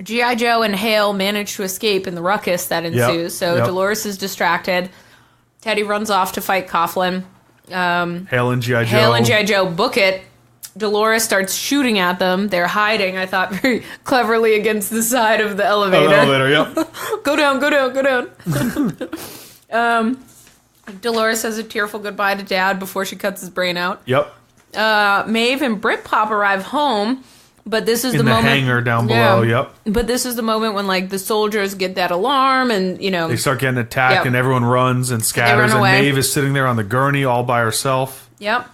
G.I. Joe and Hale manage to escape in the ruckus that ensues. So Dolores is distracted. Teddy runs off to fight Coughlin. Hale and G.I. Joe. Hale and G.I. Joe book it. Dolores starts shooting at them. They're hiding, I thought, very cleverly against the side of the elevator. Yep. Go down. Dolores says a tearful goodbye to Dad before she cuts his brain out. Yep. Maeve and Britpop arrive home, but this is the moment... In the hangar down below, yep. But this is the moment when, the soldiers get that alarm and, They start getting attacked and everyone runs and scatters, and Maeve is sitting there on the gurney all by herself. Yep.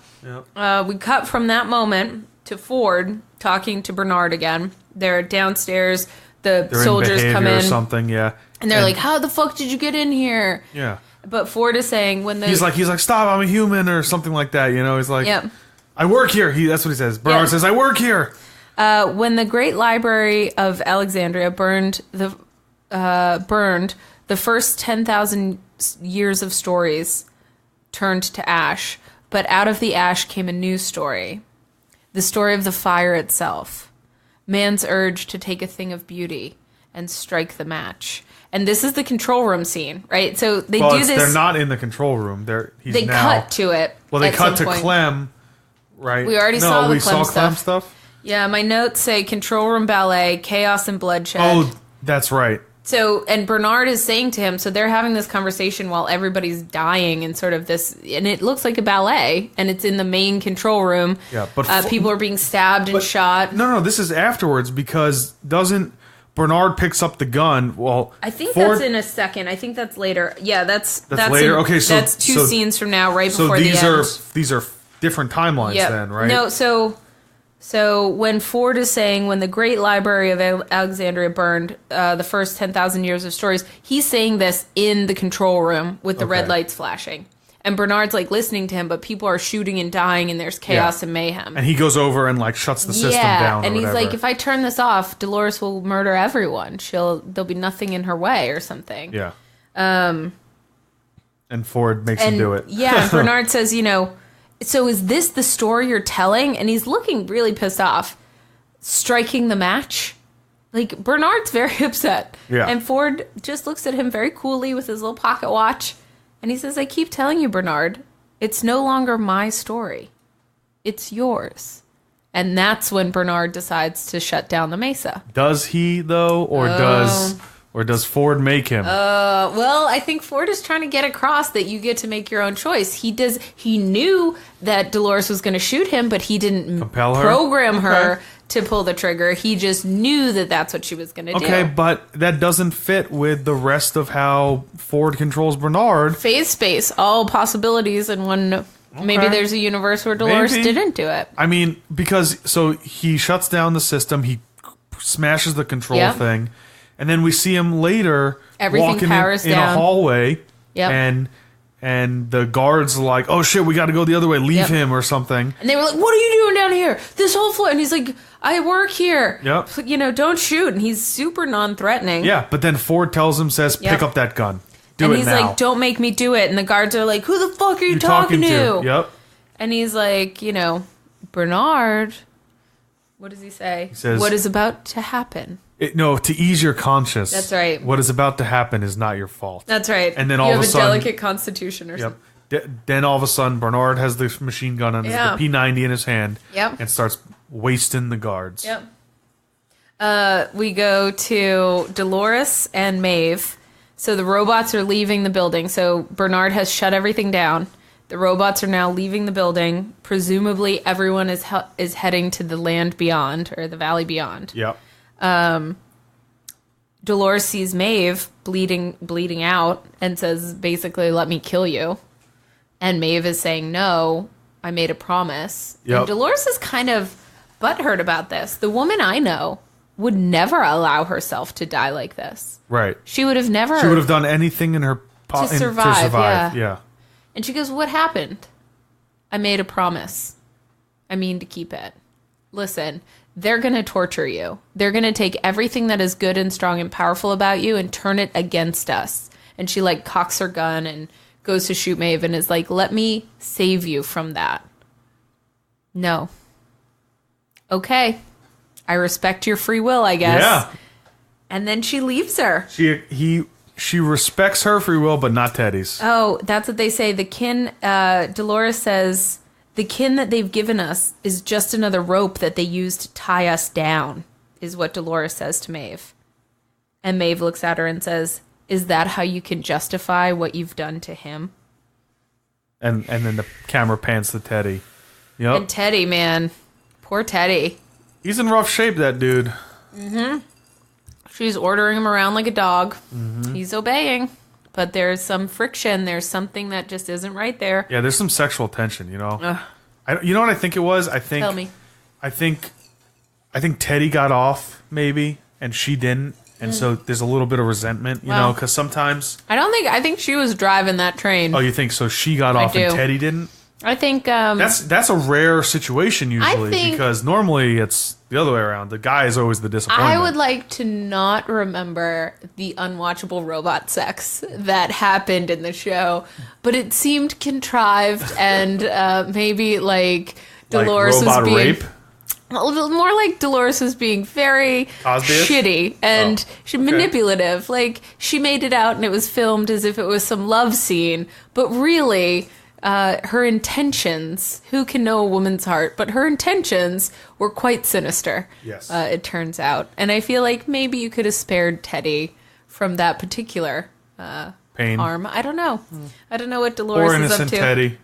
We cut from that moment to Ford talking to Bernard again. They're downstairs. They're soldiers come in. Or something, yeah. And they're like, how the fuck did you get in here? Yeah. But Ford is saying when the... He's like, stop, I'm a human, or something like that, He's like, I work here. That's what he says. Bernard says, I work here. When the Great Library of Alexandria burned, the first 10,000 years of stories turned to ash. But out of the ash came a new story. The story of the fire itself. Man's urge to take a thing of beauty and strike the match. And this is the control room scene, right? So they do this... They're not in the control room. They cut to it. Well, they cut to Clem, right? We already saw the Clem stuff. Yeah, my notes say control room ballet, chaos and bloodshed. Oh, that's right. So, and Bernard is saying to him, so they're having this conversation while everybody's dying and sort of this, and it looks like a ballet, and it's in the main control room. Yeah, but people are being stabbed and shot. No, this is afterwards because doesn't Bernard picks up the gun? Well, I think that's in a second. I think that's later. Yeah, that's later. Okay, so that's two scenes from now, right before the end. So these are different timelines then, right? No, So when Ford is saying when the Great Library of Alexandria burned, the first 10,000 years of stories, he's saying this in the control room with the red lights flashing. And Bernard's listening to him, but people are shooting and dying and there's chaos and mayhem. And he goes over and shuts the system down. And he's like, if I turn this off, Dolores will murder everyone. There'll be nothing in her way or something. Yeah. And Ford makes him do it. Yeah, and Bernard says, so is this the story you're telling? And he's looking really pissed off. Striking the match? Bernard's very upset. Yeah. And Ford just looks at him very coolly with his little pocket watch. And he says, I keep telling you, Bernard, it's no longer my story. It's yours. And that's when Bernard decides to shut down the Mesa. Does he, though? Or does Ford make him? Well, I think Ford is trying to get across that you get to make your own choice. He knew that Dolores was going to shoot him, but he didn't program her to pull the trigger. He just knew that that's what she was going to do. Okay, but that doesn't fit with the rest of how Ford controls Bernard. Phase space, all possibilities in one. Okay. Maybe there's a universe where Dolores didn't do it. I mean, because he shuts down the system, he smashes the control thing. And then we see him later walking in a hallway, and the guards are like, oh shit, we got to go the other way, leave him or something. And they were like, what are you doing down here? This whole floor. And he's like, I work here. Yep. Don't shoot. And he's super non-threatening. Yeah, but then Ford says, pick up that gun. Do it now. And he's like, don't make me do it. And the guards are like, who the fuck are you talking to? Yep. And he's like, Bernard, what does he say? He says, what is about to happen? To ease your conscience. That's right. What is about to happen is not your fault. That's right. And then you all have of a sudden, delicate constitution or something. Then all of a sudden, Bernard has the machine gun on the P90 in his hand and starts wasting the guards. Yep. We go to Dolores and Maeve. So the robots are leaving the building. So Bernard has shut everything down. The robots are now leaving the building. Presumably, everyone is heading to the land beyond or the valley beyond. Yep. Dolores sees Maeve bleeding out and says, basically, let me kill you. And Maeve is saying, no, I made a promise. Yep. And Dolores is kind of butthurt about this. The woman I know would never allow herself to die like this. Right. She would have never... She would have done anything in her... To survive, yeah. And she goes, what happened? I made a promise. I mean to keep it. Listen, they're going to torture you. They're going to take everything that is good and strong and powerful about you and turn it against us. And she, like, cocks her gun and goes to shoot Maeve and is like, let me save you from that. No. Okay. I respect your free will, I guess. Yeah. And then she leaves her. She respects her free will, but not Teddy's. Oh, that's what they say. The kin, Dolores says, the kin that they've given us is just another rope that they use to tie us down, is what Dolores says to Maeve. And Maeve looks at her and says, is that how you can justify what you've done to him? And then the camera pans to Teddy. Yep. And Teddy, man. Poor Teddy. He's in rough shape, that dude. Mm-hmm. She's ordering him around like a dog. Mm-hmm. He's obeying. But there's some friction. There's something that just isn't right there. Yeah, there's some sexual tension, you know? You know what I think it was? Tell me. I think Teddy got off, maybe, and she didn't. And so there's a little bit of resentment, you know, because sometimes... I think she was driving that train. Oh, you think so? She got off and Teddy didn't? I think... That's a rare situation usually, because normally it's the other way around. The guy is always the disappointment. I would like to not remember the unwatchable robot sex that happened in the show, but it seemed contrived and maybe like Dolores like robot was being... rape? More like Dolores was being very Cosby-ish? shitty and manipulative. Like, she made it out and it was filmed as if it was some love scene, but really... her intentions, who can know a woman's heart, but her intentions were quite sinister. Yes. It turns out. And I feel like maybe you could have spared Teddy from that particular pain. harm. I don't know. I don't know what Dolores is up to. Teddy.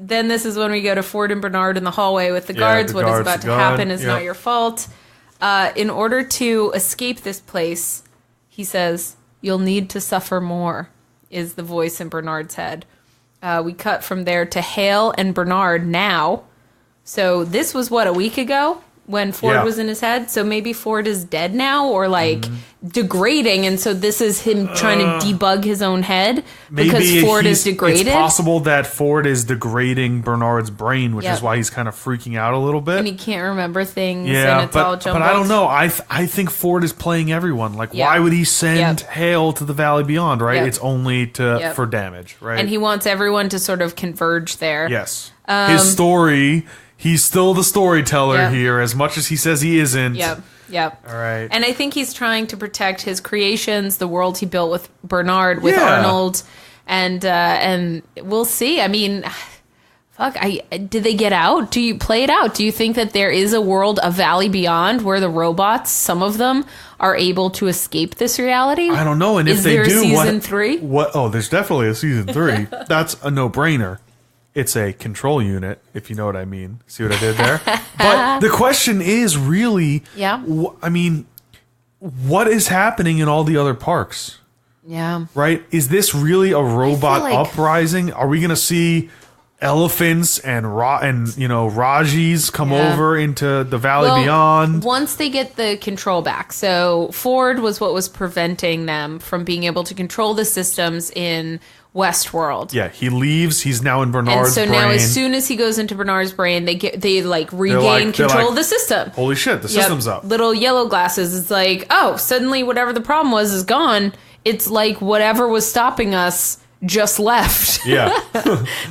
Then this is when we go to Ford and Bernard in the hallway with the guards. What is about to happen is not your fault. In order to escape this place, he says, you'll need to suffer more. Is the voice in Bernard's head. We cut from there to Hale and Bernard now. So this was, a week ago when Ford was in his head? So maybe Ford is dead now or, degrading, and so this is him trying to debug his own head because Ford is degraded? It's possible that Ford is degrading Bernard's brain, which is why he's kind of freaking out a little bit. And he can't remember things, and it's all jumbled. But I don't know. I think Ford is playing everyone. Why would he send Hale to the Valley Beyond, right? It's only for damage, right? And he wants everyone to sort of converge there. Yes. His story... He's still the storyteller here, as much as he says he isn't. Yep. All right. And I think he's trying to protect his creations, the world he built with Bernard, with Arnold, and we'll see. I mean, did they get out? Do you play it out? Do you think that there is a world, a Valley Beyond, where the robots, some of them, are able to escape this reality? I don't know. And if they do, season 3? Oh, there's definitely a season 3. That's a no-brainer. It's a control unit, if you know what I mean. See what I did there? But the question is really, I mean, what is happening in all the other parks? Yeah. Right? Is this really a robot uprising? Are we going to see elephants and Rajis come over into the Valley Beyond? Once they get the control back. So Ford was what was preventing them from being able to control the systems in Westworld. Yeah, he leaves. He's now in Bernard's brain. And so now, as soon as he goes into Bernard's brain, they regain control of the system. Holy shit, the system's up. Little yellow glasses. It's like, oh, suddenly whatever the problem was is gone. It's like whatever was stopping us just left. Yeah.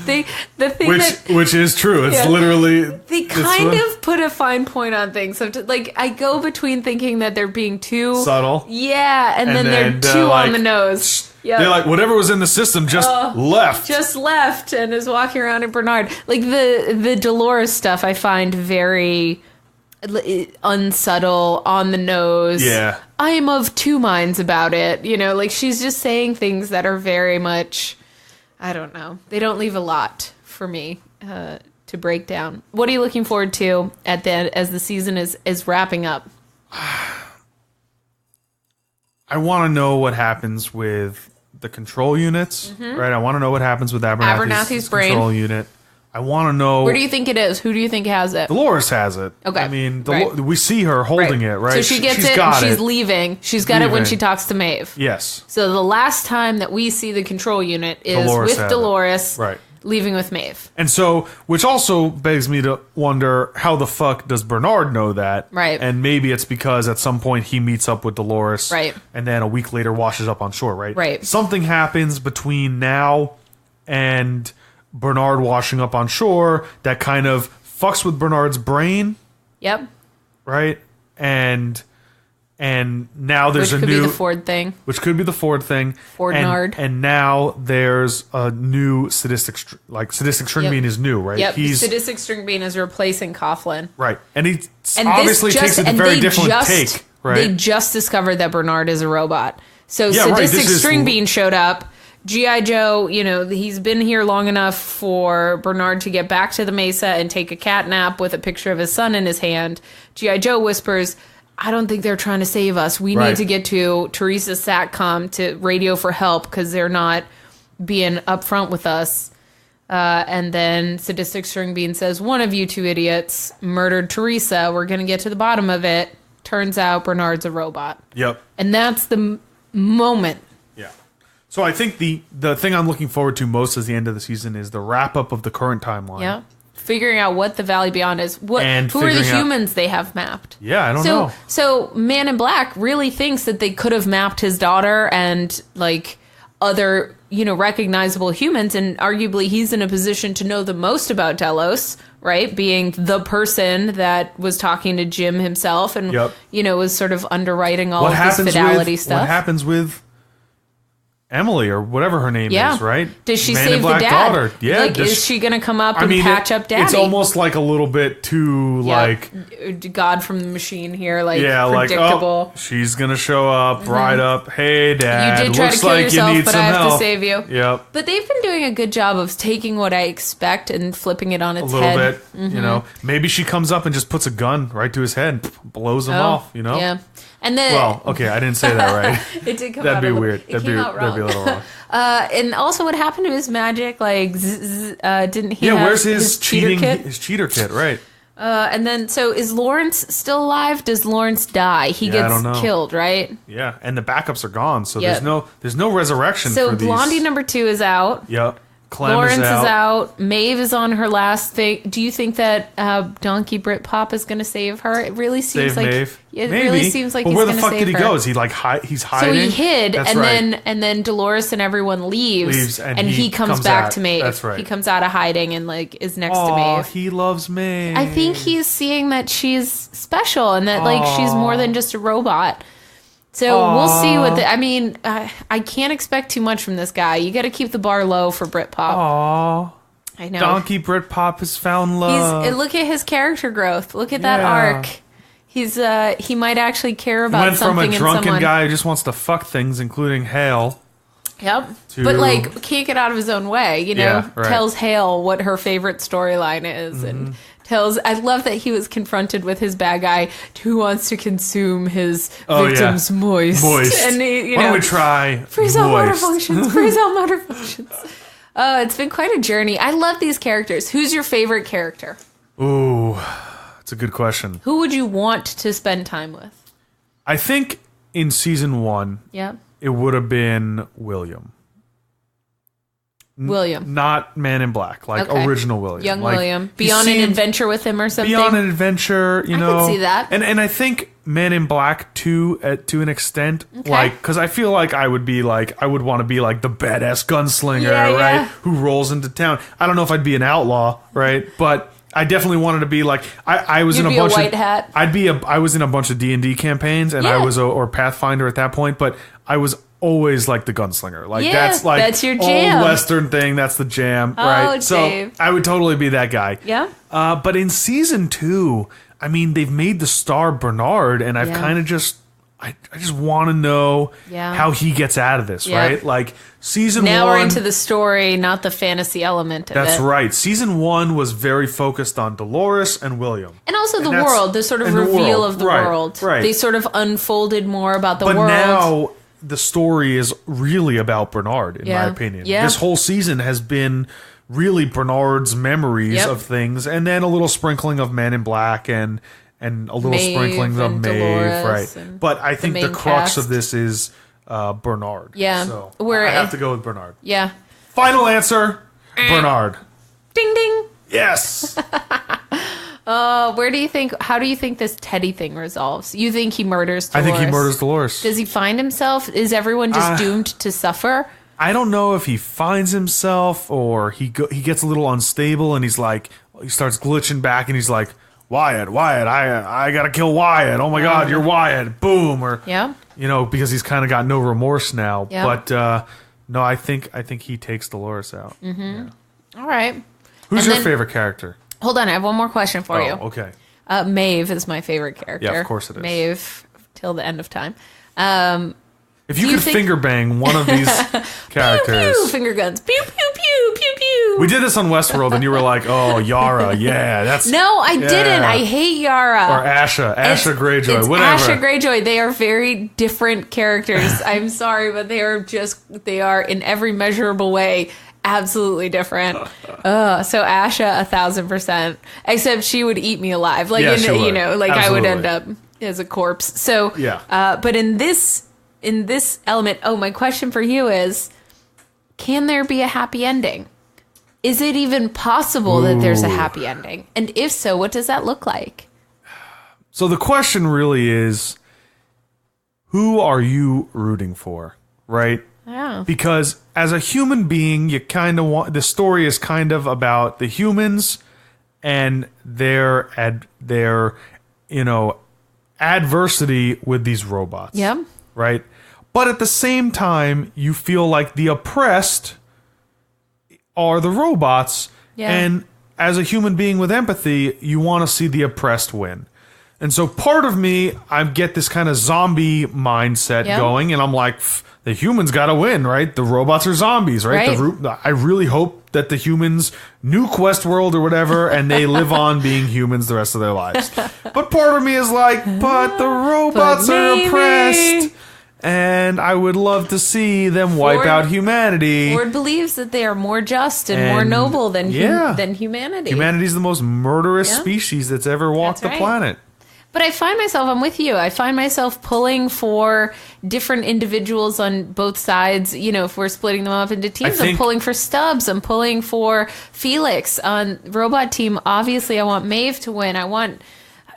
Which is true. It's literally... They kind of put a fine point on things. So I go between thinking that they're being too... subtle. Yeah, and then they're too on the nose. Yep. They're like, whatever was in the system just left. Just left and is walking around in Bernard. Like, the Dolores stuff I find very unsubtle, on the nose. Yeah. I am of two minds about it. She's just saying things that are very much, I don't know. They don't leave a lot for me to break down. What are you looking forward to as the season is wrapping up? I want to know what happens with the control units, right? I want to know what happens with Abernathy's control unit. I want to know... Where do you think it is? Who do you think has it? Dolores has it. Okay. I mean, we see her holding it, right? So she gets it and she's leaving. She's got it when she talks to Maeve. Yes. So the last time that we see the control unit is with Dolores leaving with Maeve. And so, which also begs me to wonder, how the fuck does Bernard know that? Right. And maybe it's because at some point he meets up with Dolores. Right. And then a week later washes up on shore, right? Right. Something happens between now and Bernard washing up on shore that kind of fucks with Bernard's brain. Yep. Right? And now there's which could be the Ford thing. Which could be the Ford thing. Fordnard. And now there's a new sadistic string bean is new, right? Yep. Sadistic string bean is replacing Coughlin. Right. And he obviously takes a very different take, right? They just discovered that Bernard is a robot. So sadistic string bean showed up. G.I. Joe, he's been here long enough for Bernard to get back to the Mesa and take a cat nap with a picture of his son in his hand. G.I. Joe whispers, I don't think they're trying to save us. We need to get to Teresa's SATCOM to radio for help because they're not being upfront with us. And then Sadistic String Bean says, one of you two idiots murdered Teresa. We're going to get to the bottom of it. Turns out Bernard's a robot. Yep. And that's the moment. Yeah. So I think the thing I'm looking forward to most as the end of the season is the wrap-up of the current timeline. Yeah. Figuring out what the Valley Beyond is. Who are the humans they have mapped? Yeah, I don't know. So Man in Black really thinks that they could have mapped his daughter and other, recognizable humans, and arguably he's in a position to know the most about Delos, right? Being the person that was talking to Jim himself and was sort of underwriting all of this fidelity stuff. What happens with Emily or whatever her name is, right? Does she save the dad? Daughter. Yeah. Is she going to come up and patch up Daddy? It's almost like a little bit too God from the machine here, predictable. She's going to show up, ride up. Hey, Dad. You did try to kill yourself, but I have to save you. Yep. But they've been doing a good job of taking what I expect and flipping it on its head. A little bit. Maybe she comes up and just puts a gun right to his head, blows him off. Yeah. And then, okay, I didn't say that right. It did come that'd out be weird. That'd be a little wrong. And also, what happened to his magic? Didn't he? Yeah, where's his cheating kit? His cheater kit, right? And then, so is Lawrence still alive? Does Lawrence die? He gets killed, right? Yeah, and the backups are gone, so there's no resurrection. So for these. Blondie number 2 is out. Yep. Clem Lawrence is out. Maeve is on her last thing. Do you think that Donkey Britpop is going to save her? It really seems like Maeve. It really seems like he's where going the to fuck save did he her. go? Is he he's hiding? So he hid, That's and then Dolores and everyone leaves and he comes back to Maeve. That's right. He comes out of hiding and is next to Maeve. He loves Maeve. I think he's seeing that she's special and that she's more than just a robot. So we'll see what I can't expect too much from this guy. You got to keep the bar low for Britpop. Aww. I know. Donkey Britpop has found love. Look at his character growth. Look at that arc. He's he might actually care about something in someone. Went from a drunken guy who just wants to fuck things, including Hale. Yep. But can't get out of his own way, tells Hale what her favorite storyline is and I love that he was confronted with his bad guy who wants to consume his victims moist. And he, why don't we try freeze out motor functions. Freeze out motor functions. It's been quite a journey. I love these characters. Who's your favorite character? Ooh, that's a good question. Who would you want to spend time with? I think in season 1, it would have been William. Not Man in Black, original William. Young William. Be on an adventure with him or something? Be on an adventure, I can see that. And I think Man in Black too, to an extent. Because I feel like I would want to be the badass gunslinger, right? Who rolls into town. I don't know if I'd be an outlaw, right? But I definitely wanted to be I was in a bunch white hat. I was in a bunch of D&D campaigns and I was or Pathfinder at that point, but I was always the gunslinger. That's your jam. Old Western thing. That's the jam, right? Dave. So I would totally be that guy. Yeah. But in season 2, they've made the star Bernard, and I've kind of just I just want to know how he gets out of this, right? Season 1. Now we're into the story, not the fantasy element of it. That's right. Season 1 was very focused on Dolores and William. And also the world, the sort of reveal of the world. Right. They sort of unfolded more about the world. But the story is really about Bernard, in my opinion. Yeah. This whole season has been really Bernard's memories of things, and then a little sprinkling of Men in Black and a little sprinkling of Maeve, right? But I think the crux of this is Bernard. Yeah. So I have to go with Bernard. Yeah. Final answer, Bernard. Ding ding. Yes. How do you think this Teddy thing resolves? You think he murders Dolores? I think he murders Dolores. Does he find himself? Is everyone just doomed to suffer? I don't know if he finds himself or he gets a little unstable and he starts glitching back and he's like, Wyatt, I gotta kill Wyatt. Oh my God, you're Wyatt. Boom. Or because he's kind of got no remorse now. Yeah. But no, I think he takes Dolores out. Mm-hmm. Yeah. All right. Who's your favorite character? Hold on, I have one more question for you. Okay. Maeve is my favorite character. Yeah, of course it is. Maeve, till the end of time. If you could finger bang one of these characters. Pew, pew, finger guns. Pew, pew, pew, pew, pew. We did this on Westworld, and you were like, oh, Yara, yeah. That's No, I didn't. I hate Yara. Or Asha Greyjoy, it's whatever. Asha Greyjoy. They are very different characters. I'm sorry, but they are in every measurable way absolutely different. So Asha 1,000%. Except she would eat me alive. Like, Absolutely. I would end up as a corpse. So, but in this element, my question for you is, can there be a happy ending? Is it even possible that there's a happy ending? And if so, what does that look like? So the question really is, who are you rooting for, right? Yeah. Because as a human being, you kind of want, the story is kind of about the humans and their adversity with these robots. Yeah. Right? But at the same time, you feel like the oppressed are the robots. Yeah. And as a human being with empathy, you want to see the oppressed win. And so part of me, I get this kind of zombie mindset going, and I'm like, the humans got to win, right? The robots are zombies, right? I really hope that the humans nuke Westworld or whatever, and they live on being humans the rest of their lives. But part of me is like, but the robots are oppressed. And I would love to see them wipe out humanity. Ford believes that they are more just and more noble than humanity. Humanity is the most murderous species that's ever walked the planet. But I find myself, I'm with you, I find myself pulling for different individuals on both sides. If we're splitting them up into teams, I'm pulling for Stubbs. I'm pulling for Felix. On Robot Team, obviously I want Maeve to win. I want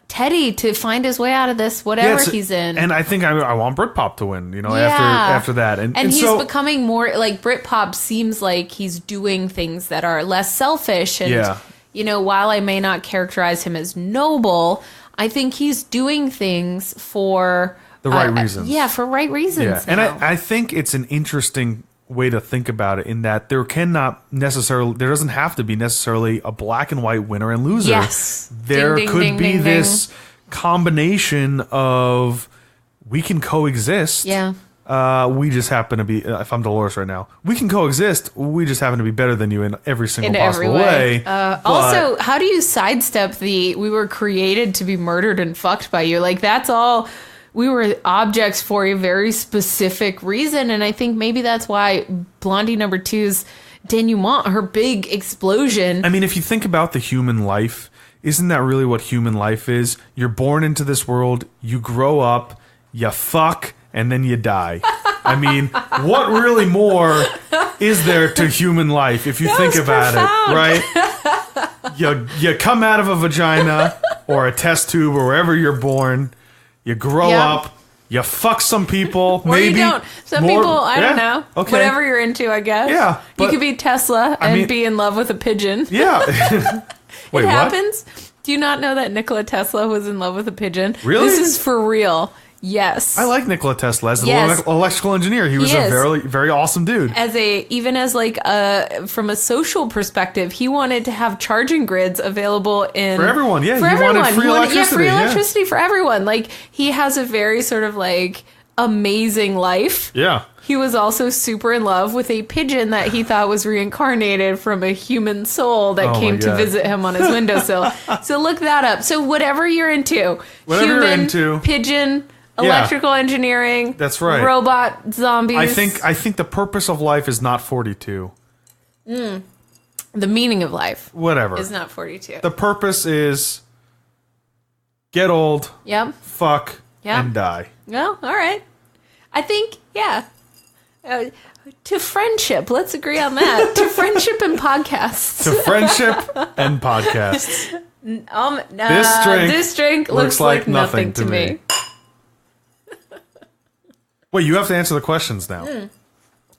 Teddy to find his way out of this, whatever he's in. And I think I want Britpop to win, after that. And he's becoming more, like, Britpop seems like he's doing things that are less selfish. And, while I may not characterize him as noble, I think he's doing things for the right reasons. For right reasons. Yeah. And I think it's an interesting way to think about it in that there doesn't have to be necessarily a black and white winner and loser. Yes. There could be this combination of we can coexist. Yeah. We just happen to be, if I'm Dolores right now, we can coexist. We just happen to be better than you in every single possible way. Also, how do you sidestep we were created to be murdered and fucked by you? Like, that's all. We were objects for a very specific reason. And I think maybe that's why Blondie number 2's denouement, her big explosion. I mean, if you think about the human life, isn't that really what human life is? You're born into this world, you grow up, you fuck, and then you die. I mean, what really more is there to human life if you think about it, right? You come out of a vagina or a test tube or wherever you're born, you grow up, you fuck some people, or maybe you don't. Some people, I don't know. Okay. Whatever you're into, I guess. Yeah. You could be Tesla and be in love with a pigeon. Yeah. Wait, it happens. Do you not know that Nikola Tesla was in love with a pigeon? Really? This is for real. Yes. I like Nikola Tesla as an electrical engineer. He was a very, very awesome dude. From a social perspective, he wanted to have charging grids available for everyone. Yeah, for everyone. Wanted free electricity. Free electricity for everyone. Like, he has a very sort of like amazing life. Yeah. He was also super in love with a pigeon that he thought was reincarnated from a human soul that came to visit him on his windowsill. So look that up. So whatever you're into, pigeon, electrical engineering. That's right. Robot zombies. I think the purpose of life is not 42. The meaning of life. Whatever. Is not 42. The purpose is get old. Yep. Fuck. Yep. And die. Well, all right. I think, yeah. To friendship. Let's agree on that. To friendship and podcasts. To friendship and podcasts. This drink looks like nothing to me. Wait, you have to answer the questions now.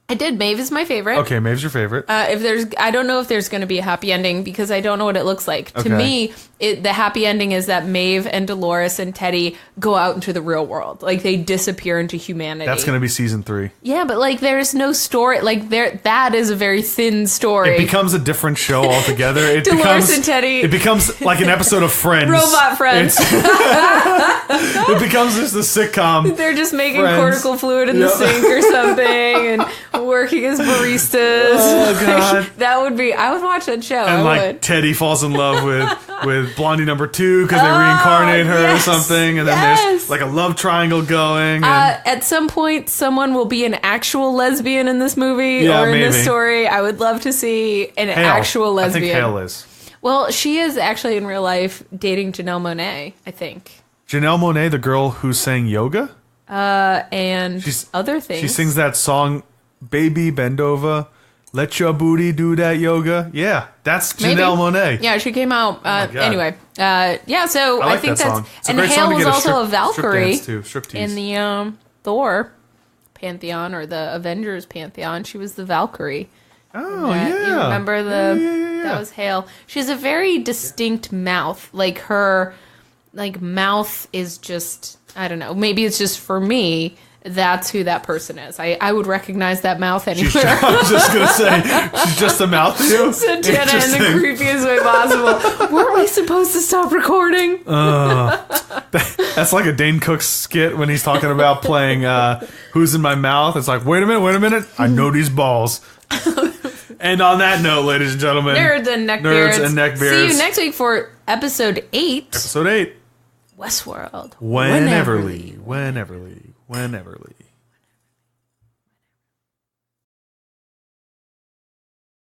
I did. Maeve is my favorite. Okay, Maeve's your favorite. I don't know if there's going to be a happy ending because I don't know what it looks like. Okay. To me, the happy ending is that Maeve and Dolores and Teddy go out into the real world. Like, they disappear into humanity. That's going to be season 3. Yeah, but, like, there's no story. Like, that is a very thin story. It becomes a different show altogether. Dolores and Teddy. It becomes like an episode of Friends. Robot Friends. It becomes just a sitcom. They're just making Friends. cortical fluid in the sink or something and working as baristas. Oh, God. That would be... I would watch that show. And, I like, would. Teddy falls in love with Blondie number 2 because they reincarnate her or something. And then there's, like, a love triangle going. And at some point, someone will be an actual lesbian in this movie or in this story. I would love to see an actual lesbian. I think Hale is. Well, she is actually in real life dating Janelle Monáe, I think. Janelle Monáe, the girl who sang yoga? And other things. She sings that song, Baby Bend Over, Let Your Booty Do That Yoga. Yeah, that's Janelle Monáe. Yeah, she came out. Anyway, so I like I think that that's... song. It's a and great Hale song to was get also a Valkyrie striptease. in the Thor pantheon or the Avengers pantheon. She was the Valkyrie. Oh, yeah. You remember the... Yeah. That was Hale. She has a very distinct mouth. Like, her... Like, mouth is just... I don't know. Maybe it's just for me... That's who that person is. I would recognize that mouth anywhere. I was just going to say, she's just a mouth to you? Santana in the creepiest way possible. Weren't we supposed to stop recording? That's like a Dane Cook skit when he's talking about playing Who's in My Mouth. It's like, wait a minute. I know these balls. And on that note, ladies and gentlemen. Nerds and neckbeards. See you next week for episode 8. Episode 8. Westworld. Wheneverly.